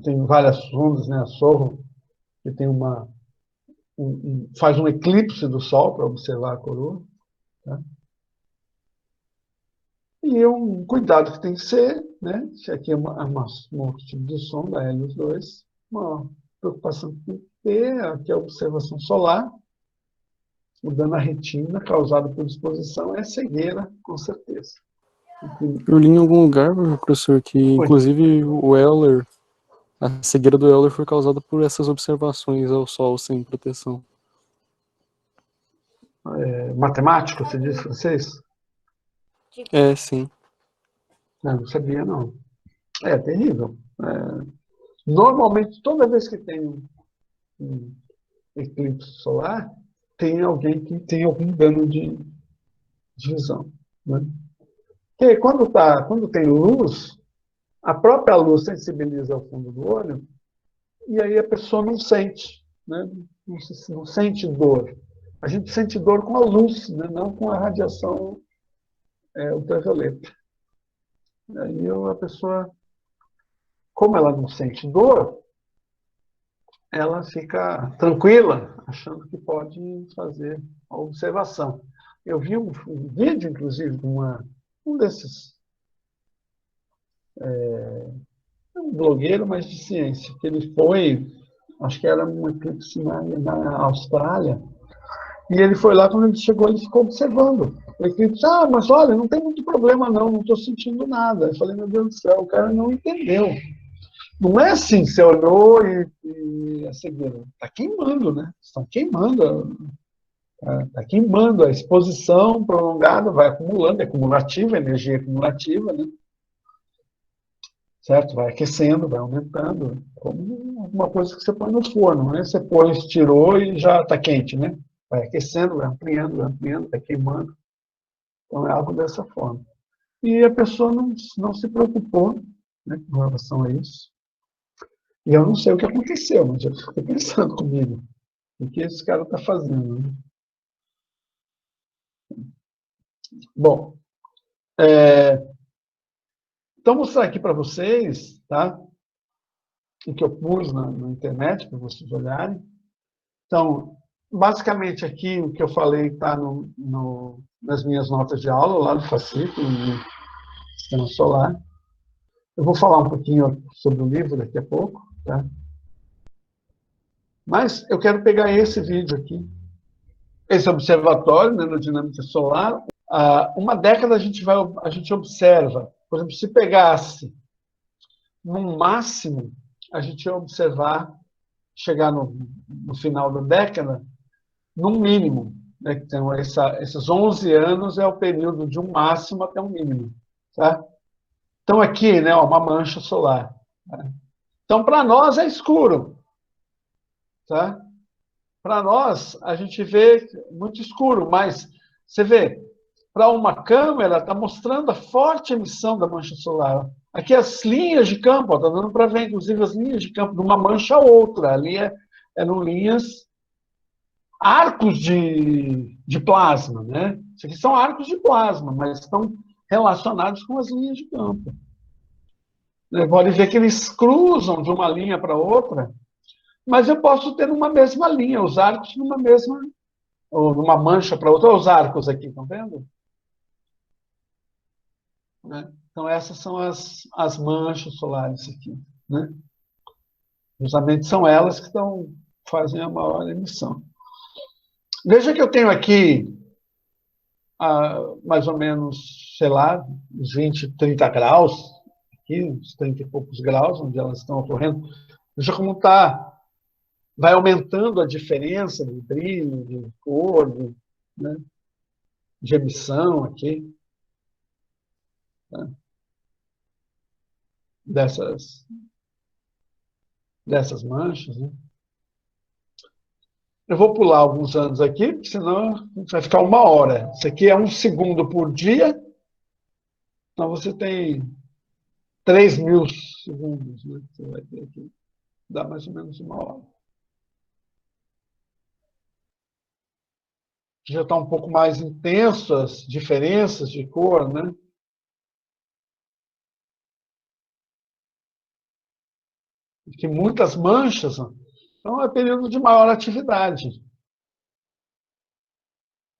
Tem várias sondas, né, a Sorro, que tem faz um eclipse do Sol para observar a coroa. Tá? E é um cuidado que tem que ser, né? Se aqui é um tipo de sonda, Hélios 2, uma preocupação que tem que ter, aqui a observação solar, o dano à retina causado por exposição é cegueira, com certeza. Eu li em algum lugar, professor, que inclusive o Euler, a cegueira do Euler foi causada por essas observações ao Sol sem proteção. Matemático, você disse, francês? Sim. Não sabia, não. É terrível. Normalmente, toda vez que tem um eclipse solar, tem alguém que tem algum dano de visão. Né? Porque quando tem luz, a própria luz sensibiliza o fundo do olho, e aí a pessoa não sente, né? Não sente dor. A gente sente dor com a luz, né? Não com a radiação ultravioleta. Aí a pessoa, como ela não sente dor, ela fica tranquila, achando que pode fazer a observação. Eu vi um vídeo, inclusive, de um desses, um blogueiro, mas de ciência, que ele foi, acho que era um eclipse na Austrália, e ele foi lá, quando ele chegou, ele ficou observando. O eclipse, mas olha, não tem muito problema não estou sentindo nada. Eu falei, meu Deus do céu, o cara não entendeu. Não é assim, você olhou e a cegueira. Está queimando, né? Estão queimando. Está queimando. A exposição prolongada vai acumulando, é cumulativa, energia acumulativa, né? Certo? Vai aquecendo, vai aumentando. Como uma coisa que você põe no forno, né? Você pôs, tirou e já está quente, né? Vai aquecendo, vai ampliando, vai queimando. Então é algo dessa forma. E a pessoa não se preocupou, né, com relação a isso. E eu não sei o que aconteceu, mas eu fiquei pensando comigo. O que esse cara está fazendo? Né? Bom, então vou mostrar aqui para vocês, tá? O que eu pus na internet, para vocês olharem. Então, basicamente aqui o que eu falei está nas minhas notas de aula, lá no fascículo, no Sistema Solar. Eu vou falar um pouquinho sobre o livro daqui a pouco, tá? Mas eu quero pegar esse vídeo aqui, esse observatório, né, na dinâmica solar. Uma década a gente observa, por exemplo, se pegasse no máximo, a gente ia observar chegar no final da década, no mínimo. Né? Então, esses 11 anos é o período de um máximo até um mínimo. Tá? Então, aqui, né, uma mancha solar. Tá? Então, para nós é escuro. Tá? Para nós, a gente vê muito escuro, mas você vê, para uma câmera, está mostrando a forte emissão da mancha solar. Aqui as linhas de campo, está dando para ver, inclusive, as linhas de campo de uma mancha a outra. Ali eram linhas, arcos de plasma, né? Isso aqui são arcos de plasma, mas estão relacionados com as linhas de campo. Pode ver que eles cruzam de uma linha para outra, mas eu posso ter uma mesma linha, os arcos numa mesma, ou numa mancha para outra. Olha os arcos aqui, estão vendo? Né? Então, essas são as manchas solares aqui. Né? Justamente são elas que fazem a maior emissão. Veja que eu tenho aqui mais ou menos, sei lá, uns 20, 30 graus, aqui, uns 30 e poucos graus, onde elas estão ocorrendo. Veja como vai aumentando a diferença de brilho, de cor, né, de emissão aqui. Tá? Dessas manchas. Né? Eu vou pular alguns anos aqui, porque senão a gente vai ficar 1 hora. Isso aqui é 1 segundo por dia. Então você tem 3.000 segundos. Né? Você vai ter aqui. Dá mais ou menos 1 hora. Já está um pouco mais intenso as diferenças de cor, né? Que muitas manchas. Então é período de maior atividade.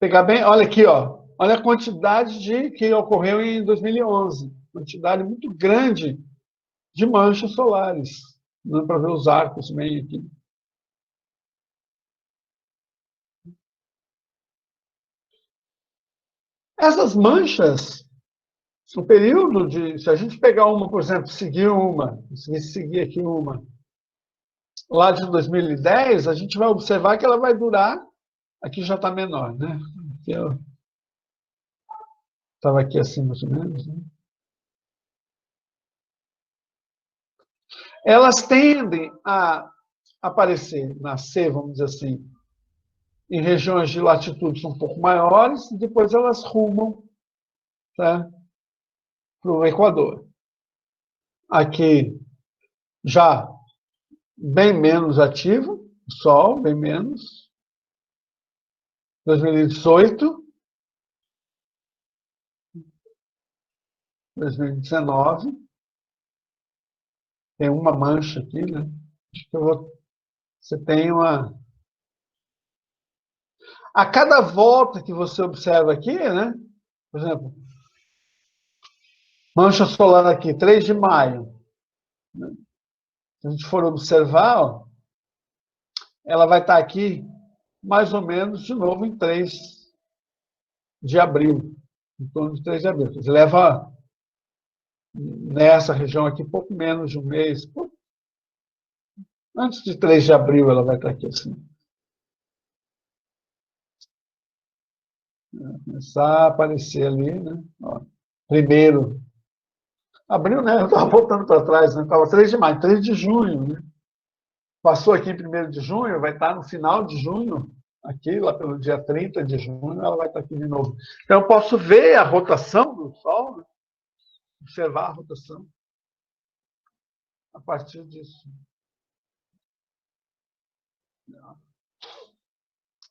Pegar bem, olha aqui, ó. Olha a quantidade que ocorreu em 2011. Quantidade muito grande de manchas solares. Dá para ver os arcos bem aqui. Essas manchas, o período se a gente pegar uma, por exemplo, seguir aqui uma, lá de 2010, a gente vai observar que ela vai durar, aqui já está menor, né? Aqui eu estava aqui assim, mais ou menos. Né? Elas tendem a aparecer, nascer, vamos dizer assim, em regiões de latitudes um pouco maiores, e depois elas rumam, tá, para o Equador. Aqui, já bem menos ativo, o Sol, bem menos. 2018, 2019, tem uma mancha aqui, né? Acho que você tem uma... A cada volta que você observa aqui, né? Por exemplo, mancha solar aqui, 3 de maio. Né? Se a gente for observar, ó, ela vai estar aqui mais ou menos de novo em 3 de abril. Em torno de 3 de abril. Você leva nessa região aqui pouco menos de um mês. Antes de 3 de abril ela vai estar aqui assim. Começar a aparecer ali, né? Ó, primeiro. Abril, né? Eu estava voltando para trás, né? Estava 3 de maio, 3 de junho, né? Passou aqui em 1º de junho, vai estar no final de junho, aqui, lá pelo dia 30 de junho, ela vai estar aqui de novo. Então, eu posso ver a rotação do Sol, né? Observar a rotação a partir disso.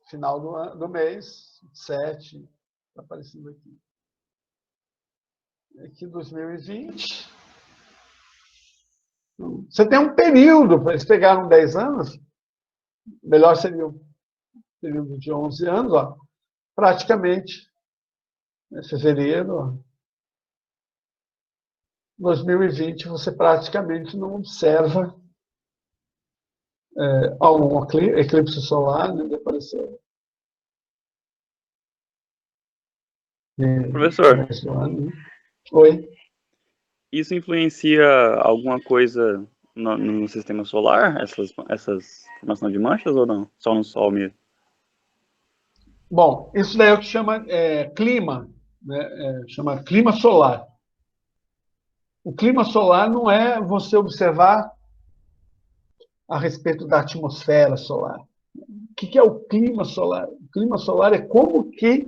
Final do mês, 7, está aparecendo aqui. Aqui 2020. Você tem um período, para eles pegaram 10 anos, melhor seria um período de 11 anos, ó, praticamente, em fevereiro, 2020, você praticamente não observa um eclipse solar, né, apareceu. Professor, Oi. isso influencia alguma coisa no sistema solar, essas formação de manchas ou não? Só no Sol mesmo? Bom, isso daí é o que chama clima, né? Chama clima solar. O clima solar não é você observar a respeito da atmosfera solar. O que é o clima solar? O clima solar é como que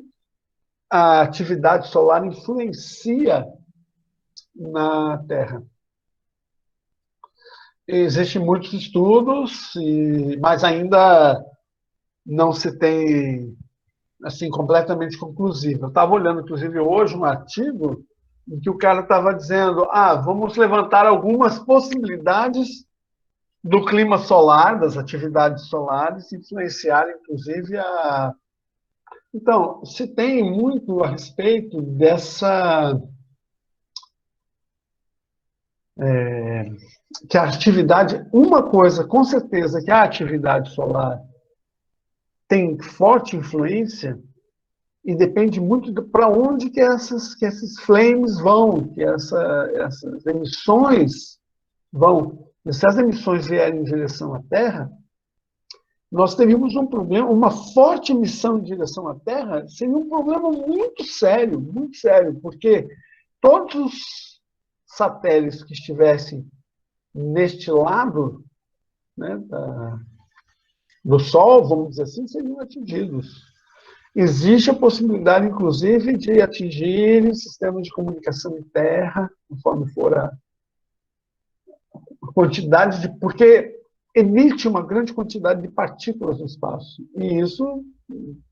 a atividade solar influencia na Terra. Existem muitos estudos, mas ainda não se tem assim completamente conclusivo. Eu estava olhando, inclusive, hoje um artigo em que o cara estava dizendo: vamos levantar algumas possibilidades do clima solar, das atividades solares, influenciar, inclusive, a... Então, se tem muito a respeito dessa... que a atividade... Uma coisa, com certeza, que a atividade solar tem forte influência e depende muito para onde que esses flames vão, que essas emissões vão. E se as emissões vierem em direção à Terra, nós teríamos um problema, uma forte emissão em direção à Terra seria um problema muito sério, porque todos os satélites que estivessem neste lado, né, do Sol, vamos dizer assim, seriam atingidos. Existe a possibilidade, inclusive, de atingir sistemas de comunicação em terra, conforme for a quantidade de... Porque emite uma grande quantidade de partículas no espaço. E isso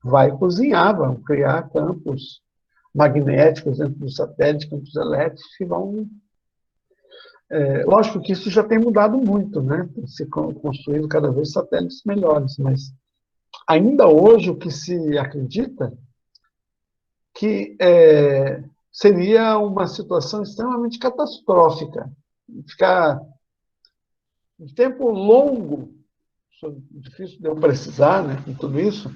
vai cozinhar, vai criar campos magnéticos dentro dos satélites, campos elétricos, que vão... lógico que isso já tem mudado muito, né? Tem se construído cada vez satélites melhores, mas ainda hoje o que se acredita que seria uma situação extremamente catastrófica. Ficar um tempo longo, difícil de eu precisar, né, com tudo isso,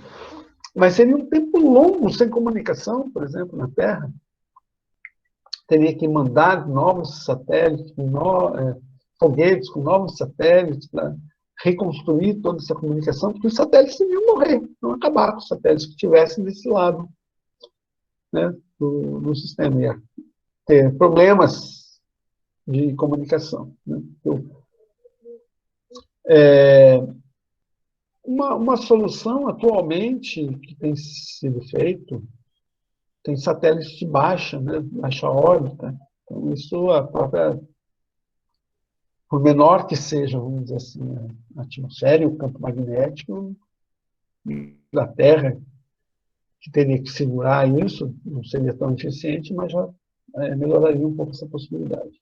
mas seria um tempo longo sem comunicação, por exemplo, na Terra. Teria que mandar novos satélites, foguetes com novos satélites para reconstruir toda essa comunicação, porque os satélites iriam morrer, não acabar com os satélites que estivessem desse lado, né, do sistema. Ia ter problemas de comunicação. Né? Uma solução atualmente que tem sido feito, tem satélites de baixa, né, baixa órbita. Então, isso, a própria, por menor que seja, vamos dizer assim, a atmosfera e o campo magnético da Terra, que teria que segurar isso, não seria tão eficiente, mas já melhoraria um pouco essa possibilidade.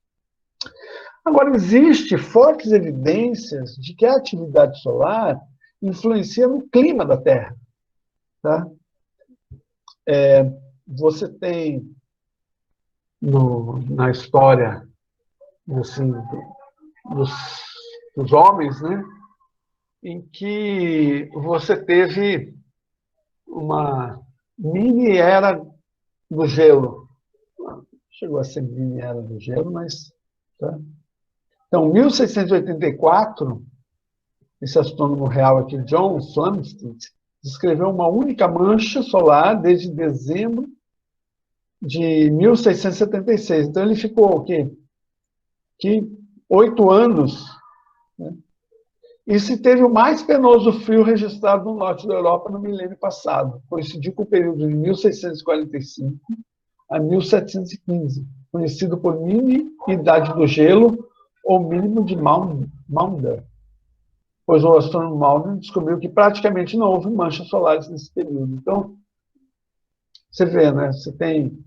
Agora, existem fortes evidências de que a atividade solar influencia no clima da Terra. Tá? Você tem na história assim, dos homens, né, em que você teve uma mini era do gelo. Chegou a ser mini era do gelo, mas... Tá? Então, em 1684, esse astrônomo real aqui, John Flamsteed, descreveu uma única mancha solar desde dezembro de 1676. Então, ele ficou o quê? 8 anos. Né? E se teve o mais penoso frio registrado no norte da Europa no milênio passado. Coincidiu com o período de 1645 a 1715, conhecido por mini idade do gelo ou mínimo de Maunder, pois o astrônomo Maunder descobriu que praticamente não houve manchas solares nesse período. Então, você vê, né? Você tem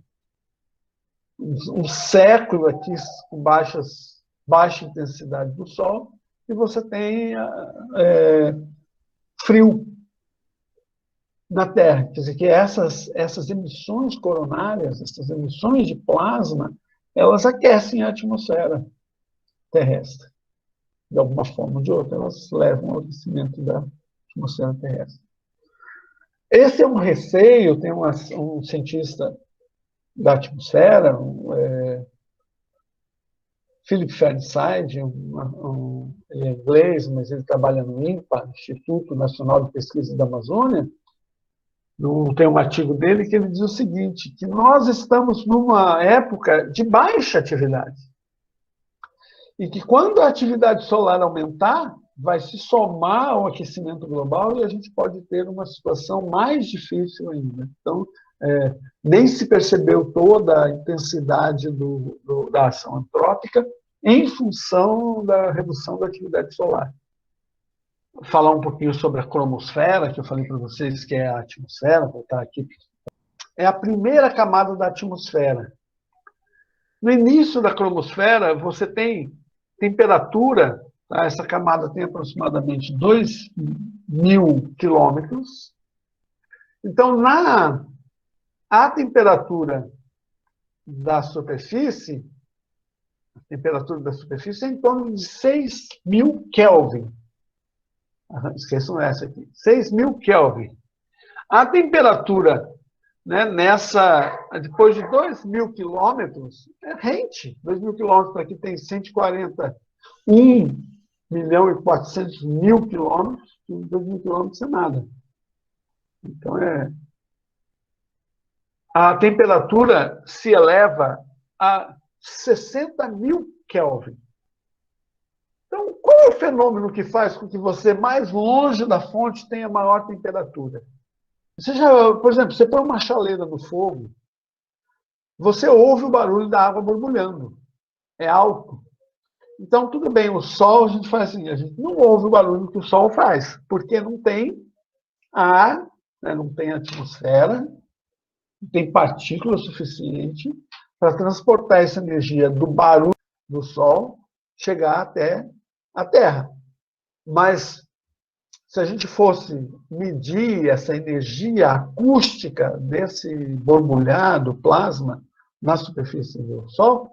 um século aqui com baixa intensidade do Sol e você tem frio na Terra. Quer dizer que essas emissões coronárias, essas emissões de plasma, elas aquecem a atmosfera terrestre. De alguma forma ou de outra, elas levam ao aquecimento da atmosfera terrestre. Esse é um receio, tem um cientista da atmosfera, Philip Fernside, ele é inglês, mas ele trabalha no INPA, Instituto Nacional de Pesquisa da Amazônia. Tem um artigo dele que ele diz o seguinte, que nós estamos numa época de baixa atividade. E que quando a atividade solar aumentar, vai se somar ao aquecimento global e a gente pode ter uma situação mais difícil ainda. Então, nem se percebeu toda a intensidade da ação antrópica em função da redução da atividade solar. Falar um pouquinho sobre a cromosfera, que eu falei para vocês que é a atmosfera, vou voltar aqui. É a primeira camada da atmosfera. No início da cromosfera, você tem temperatura, tá? Essa camada tem aproximadamente 2.000 quilômetros. Então, a temperatura da superfície, é em torno de 6.000 Kelvin. Esqueçam essa aqui. 6.000 Kelvin. A temperatura, né, depois de 2.000 quilômetros, é rente. 2.000 quilômetros aqui tem 141.400.000 quilômetros. 2.000 quilômetros é nada. Então, a temperatura se eleva a 60.000 Kelvin. Então, qual é o fenômeno que faz com que você, mais longe da fonte, tenha maior temperatura? Por exemplo, você põe uma chaleira no fogo, você ouve o barulho da água borbulhando. É alto. Então, tudo bem, o Sol, a gente faz assim, a gente não ouve o barulho que o Sol faz, porque não tem ar, né, não tem atmosfera, não tem partícula suficiente para transportar essa energia do barulho do Sol chegar até a Terra. Mas, se a gente fosse medir essa energia acústica desse borbulhar do plasma na superfície do Sol,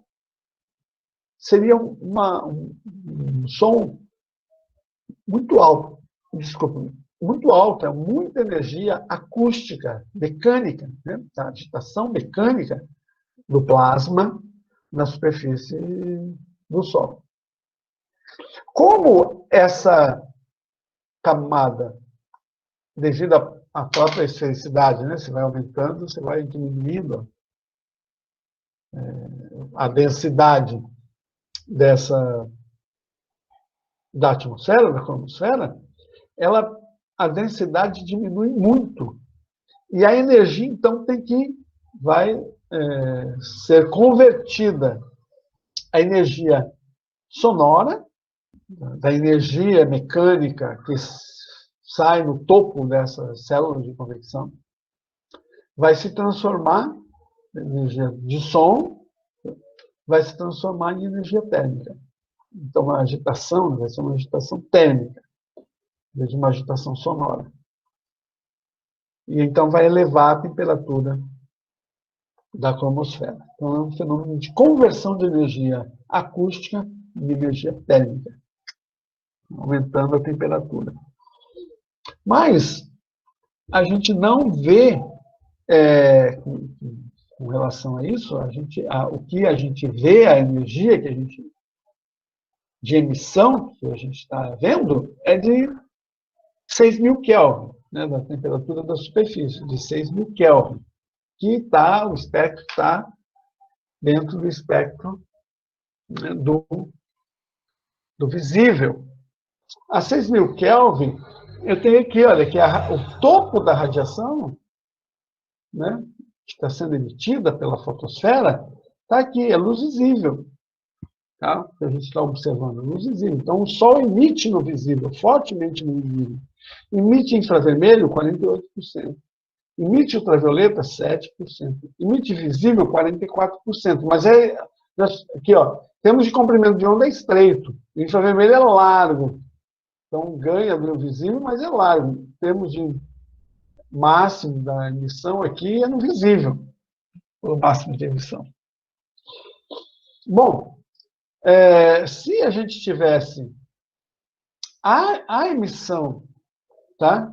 seria um som muito alto. Desculpa, muito alto, é muita energia acústica, mecânica, né? A agitação mecânica do plasma na superfície do Sol. Como essa camada, devido à própria esfericidade, né? Você vai aumentando, você vai diminuindo a densidade da atmosfera, da cromosfera, a densidade diminui muito. E a energia, então, vai ser convertida. A energia sonora, da energia mecânica que sai no topo dessas células de convecção, vai se transformar em energia de som, vai se transformar em energia térmica. Então, a agitação vai ser uma agitação térmica, em vez de uma agitação sonora. E então vai elevar a temperatura da cromosfera. Então, é um fenômeno de conversão de energia acústica em energia térmica, aumentando a temperatura. Mas a gente não vê, com relação a isso, o que a gente vê, a energia de emissão que a gente está vendo, é de 6.000 Kelvin, né, da temperatura da superfície, de 6.000 Kelvin, que o espectro está dentro do espectro, né, do visível. A 6.000 Kelvin, eu tenho aqui, olha, que o topo da radiação, né, que está sendo emitida pela fotosfera, está aqui, é luz visível. Tá? Que a gente está observando, luz visível. Então, o Sol emite no visível, fortemente no visível. Emite infravermelho, 48%. Emite ultravioleta, 7%. Emite visível, 44%. Mas aqui, ó, temos de comprimento de onda estreito. O infravermelho é largo. Então, ganha do visível, mas é largo. Temos de máximo da emissão aqui é no visível. O máximo de emissão. Bom, se a gente tivesse a emissão, tá,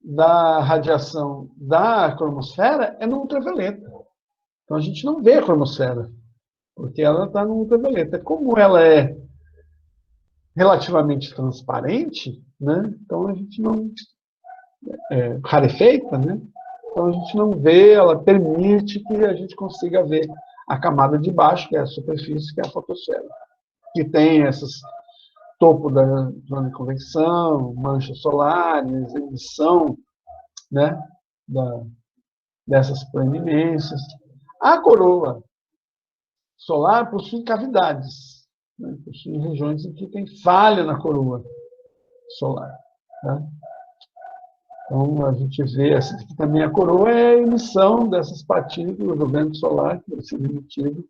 da radiação da cromosfera, é no ultravioleta. Então, a gente não vê a cromosfera. porque ela está no ultravioleta. Como ela é relativamente transparente, né? Então a gente não rarefeita, né? Então a gente não vê, ela permite que a gente consiga ver a camada de baixo, que é a superfície, que é a fotosfera, que tem esses topo da zona de convecção, manchas solares, emissão, né, dessas proeminências. A coroa solar possui cavidades, né, possui regiões em que tem falha na coroa solar. Tá? Então, a gente vê, essa aqui também a coroa é a emissão dessas partículas do vento solar que vai ser emitido,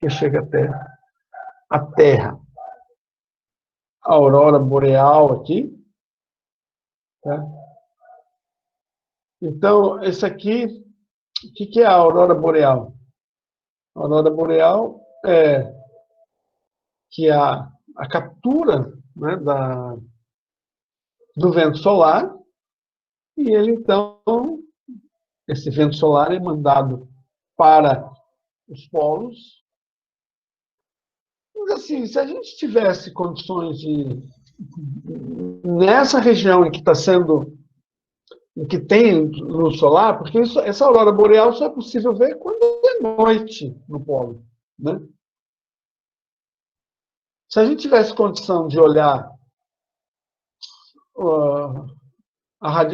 que chega até a Terra. A aurora boreal aqui. Tá? Então, esse aqui, o que é a aurora boreal? A aurora boreal é que a captura, né, do vento solar, e ele, então, esse vento solar é mandado para os polos. Mas, assim, se a gente tivesse condições de, nessa região em que está sendo, em que tem luz solar, porque essa aurora boreal só é possível ver quando é noite no polo, né? Se a gente tivesse condição de olhar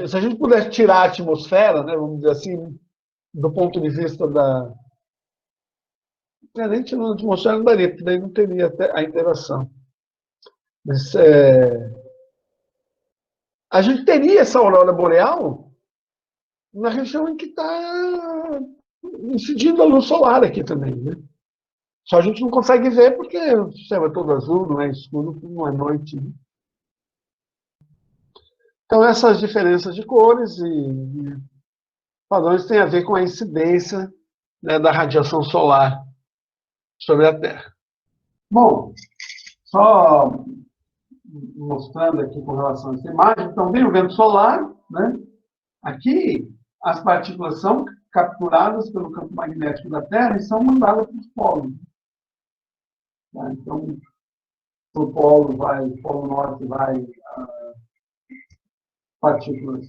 se a gente pudesse tirar a atmosfera, né, vamos dizer assim, do ponto de vista da... nem tirando a atmosfera não daria, porque daí não teria a interação. Mas, a gente teria essa aurora boreal na região em que está incidindo a luz solar aqui também, né? Só a gente não consegue ver porque o céu é todo azul, não é escuro, não é noite. Né? Então, essas diferenças de cores e padrões têm a ver com a incidência, né, da radiação solar sobre a Terra. Bom, só mostrando aqui com relação a essa imagem, então, vem o vento solar, né? Aqui, as partículas são capturadas pelo campo magnético da Terra e são mandadas para os polos. Tá? Então, para o polo norte vai partículas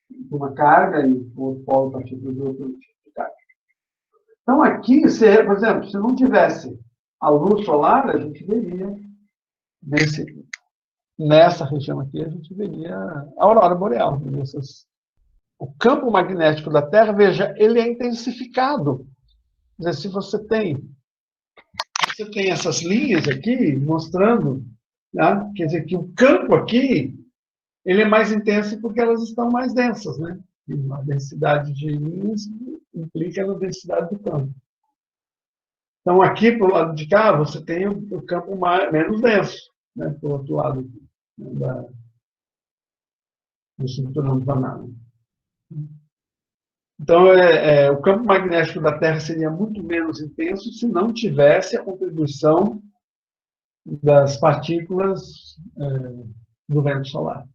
de uma carga e o outro polo partículas de outro tipo de carga. Então, aqui, por exemplo, se não tivesse a luz solar, a gente veria, nessa região aqui, a gente veria a aurora boreal. O campo magnético da Terra, veja, ele é intensificado. Quer dizer, se você tem essas linhas aqui mostrando, né, quer dizer que o campo aqui ele é mais intenso porque elas estão mais densas, né? E a densidade de linhas implica na densidade do campo. Então, aqui, para o lado de cá, você tem o campo menos denso, né? Para o outro lado, né, do cinturão de Van Allen. Então, o campo magnético da Terra seria muito menos intenso se não tivesse a contribuição das partículas do vento solar.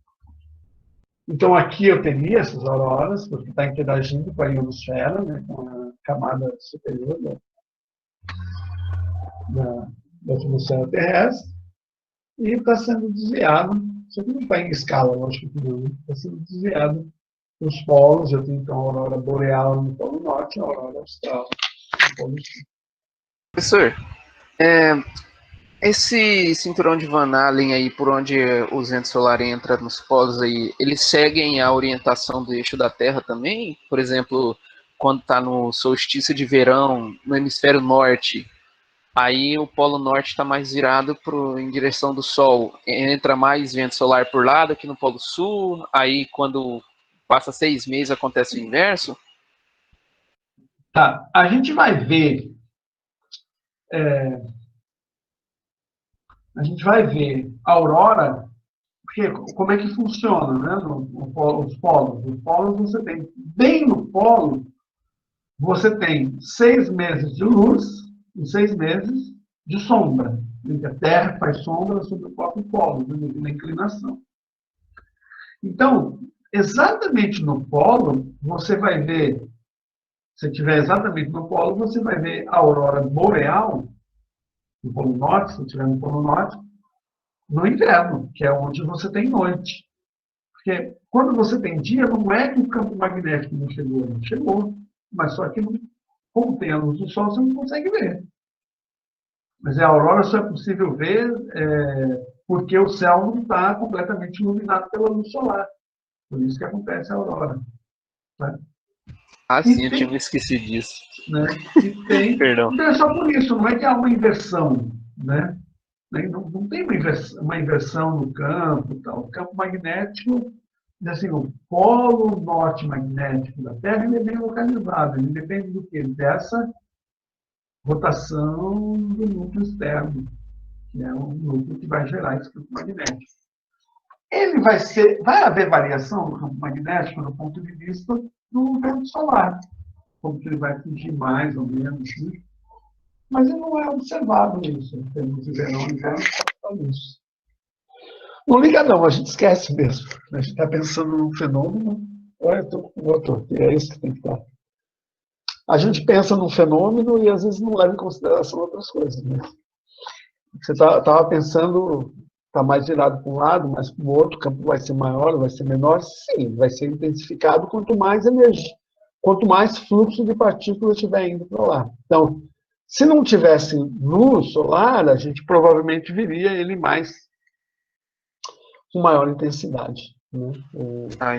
Então, aqui eu teria essas auroras, porque está interagindo com a ionosfera, né, com a camada superior da atmosfera terrestre, e está sendo desviado, isso aqui não está em escala, lógico que não, está sendo desviado para os polos. Eu tenho, então, a aurora boreal no polo norte e a aurora austral no polo sul. Professor, esse cinturão de Van Allen aí, por onde o vento solar entra nos polos aí, eles seguem a orientação do eixo da Terra também? Por exemplo, quando está no solstício de verão, no hemisfério norte, aí o polo norte está mais virado em direção do Sol. Entra mais vento solar por lá do que no polo sul. Aí, quando passa 6 meses, acontece o inverso? Tá, a gente vai ver... a gente vai ver a aurora, porque como é que funciona, né? Os polos. Os polos você tem, bem no polo, você tem 6 meses de luz e 6 meses de sombra. A Terra faz sombra sobre o próprio polo, devido à inclinação. Então, exatamente no polo, você vai ver você estiver exatamente no polo, você vai ver a aurora boreal, no Polo Norte, se estiver no Polo Norte, no inverno, que é onde você tem noite. Porque quando você tem dia, não é que o campo magnético não chegou, mas só que, como tem a luz do Sol, você não consegue ver. Mas a aurora só é possível ver porque o céu não está completamente iluminado pela luz solar. Por isso que acontece a aurora. Tá? Ah, E sim, eu tinha tem, me esquecido disso. né? E tem, Perdão. então é só por isso, não é que há uma inversão, né? Não tem uma inversão no campo. Tal. O campo magnético, assim, o polo norte magnético da Terra ele é bem localizado. Ele depende do quê? Dessa rotação do núcleo externo, que é um núcleo que vai gerar esse campo magnético. Ele vai haver variação no campo magnético do ponto de vista do vento solar, como que ele vai atingir mais ou menos, né? Mas ele não é observado isso, em termos de verão e inverno, só isso. Não liga não, a gente esquece mesmo. A gente está pensando num fenômeno, olha, eu estou com outro, é isso que tem que estar. A gente pensa num fenômeno e às vezes não leva em consideração outras coisas. Né? Você estava pensando, está mais virado para um lado, mas para o outro, o campo vai ser maior, vai ser menor? Sim, vai ser intensificado quanto mais energia, quanto mais fluxo de partículas estiver indo para lá. Então, se não tivesse luz solar, a gente provavelmente viria ele com maior intensidade. Né? Ah,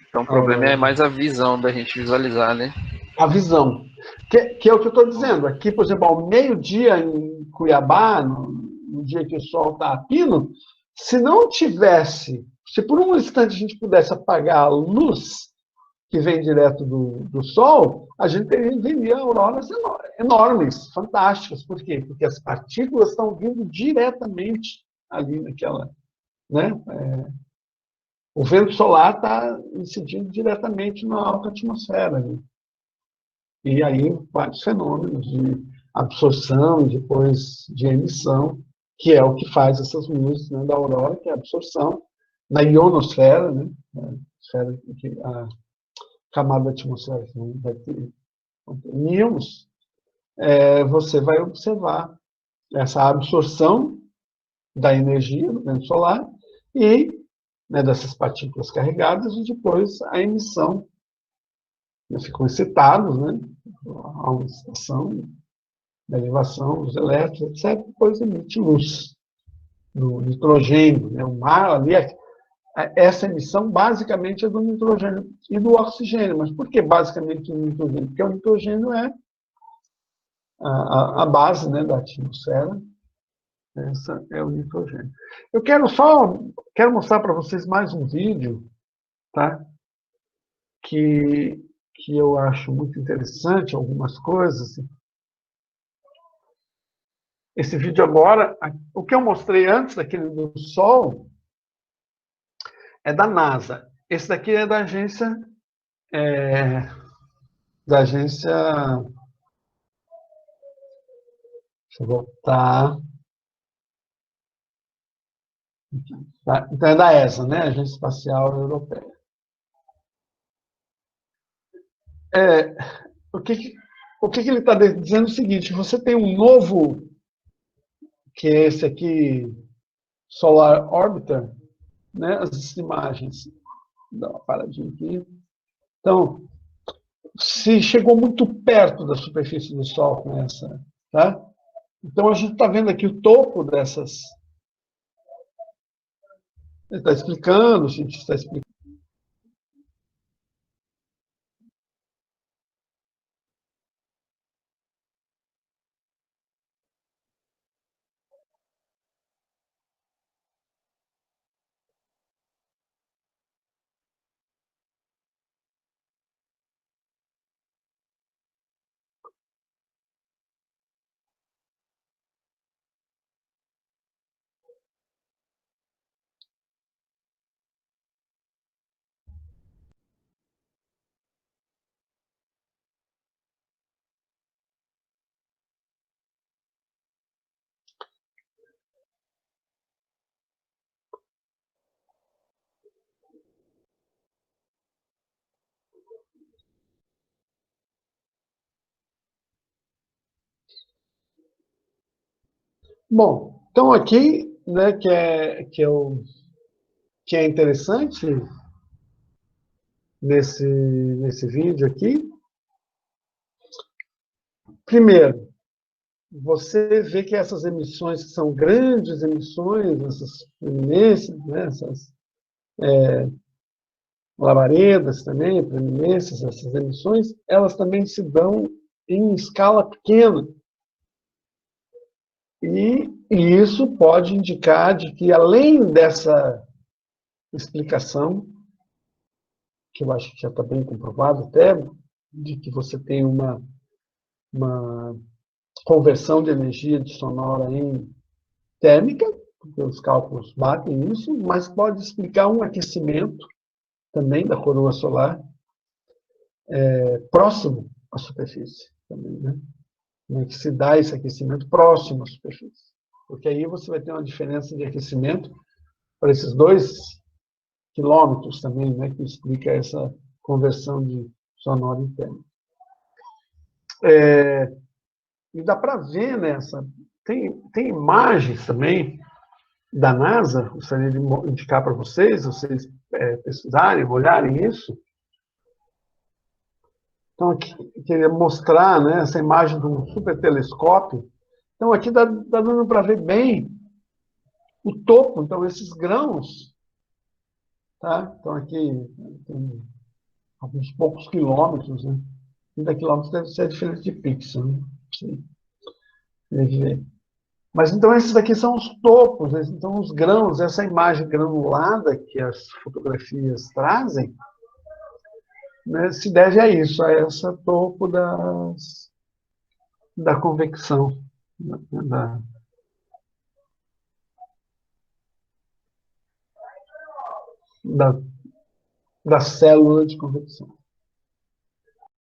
então o A problema é aurora. mais a visão da gente visualizar, né? A visão. Que é o que eu estou dizendo. Aqui, por exemplo, ao meio-dia em Cuiabá, no dia que o sol está a pino, se não tivesse, se por um instante a gente pudesse apagar a luz que vem direto do sol, a gente veria auroras enormes, fantásticas. Por quê? Porque as partículas estão vindo diretamente ali naquela. Né? O vento solar está incidindo diretamente na alta atmosfera. Né? E aí, vários fenômenos de absorção e depois de emissão, que é o que faz essas luzes, né, da aurora, que é a absorção na ionosfera, né, a camada atmosférica vai ter íons, você vai observar essa absorção da energia do vento solar e, né, dessas partículas carregadas e depois a emissão. Ficam excitados, né, a uma excitação da elevação dos elétrons, etc., depois emite luz no nitrogênio. Né? O mar ali, essa emissão basicamente é do nitrogênio e do oxigênio. Mas por que basicamente do nitrogênio? Porque o nitrogênio é a base, né, da atmosfera. Essa é o nitrogênio. Eu quero mostrar para vocês mais um vídeo, tá? que eu acho muito interessante, algumas coisas. Esse vídeo agora, o que eu mostrei antes daquele do Sol, é da NASA. Esse daqui é da agência, é, da agência, deixa eu voltar, tá? Então é da ESA, né? Agência Espacial Europeia. É, o que ele está dizendo é o seguinte, você tem um novo, que é esse aqui, Solar Orbiter, né? As imagens, dá uma paradinha aqui. Então, se chegou muito perto da superfície do Sol com essa, tá? Então a gente está vendo aqui o topo dessas. Ele está explicando, o cientista está explicando. Bom, então aqui, né, que é interessante nesse vídeo aqui, primeiro, você vê que essas emissões que são grandes emissões, essas eminências, né, essas labaredas também, proeminências, essas emissões, elas também se dão em escala pequena. E isso pode indicar de que, além dessa explicação, que eu acho que já está bem comprovado até, de que você tem uma conversão de energia de sonora em térmica, porque os cálculos batem isso, mas pode explicar um aquecimento também da coroa solar próximo à superfície, também, né? Como é que se dá esse aquecimento próximo à superfície? Porque aí você vai ter uma diferença de aquecimento para esses 2 quilômetros também, né, que explica essa conversão de sonora em térmica. E dá para ver nessa. Tem imagens também da NASA, gostaria de indicar para vocês pesquisarem, olharem isso. Então, aqui, queria mostrar, né, essa imagem de um super telescópio. Então, aqui dá dando para ver bem o topo, então, esses grãos. Tá? Então, aqui tem alguns poucos quilômetros, né? 30 quilômetros deve ser a diferença de pixel, né? Sim. Mas então esses aqui são os topos, né? Então os grãos, essa imagem granulada que as fotografias trazem, né, se deve a isso, a esse topo da convecção, da, da, da célula de convecção.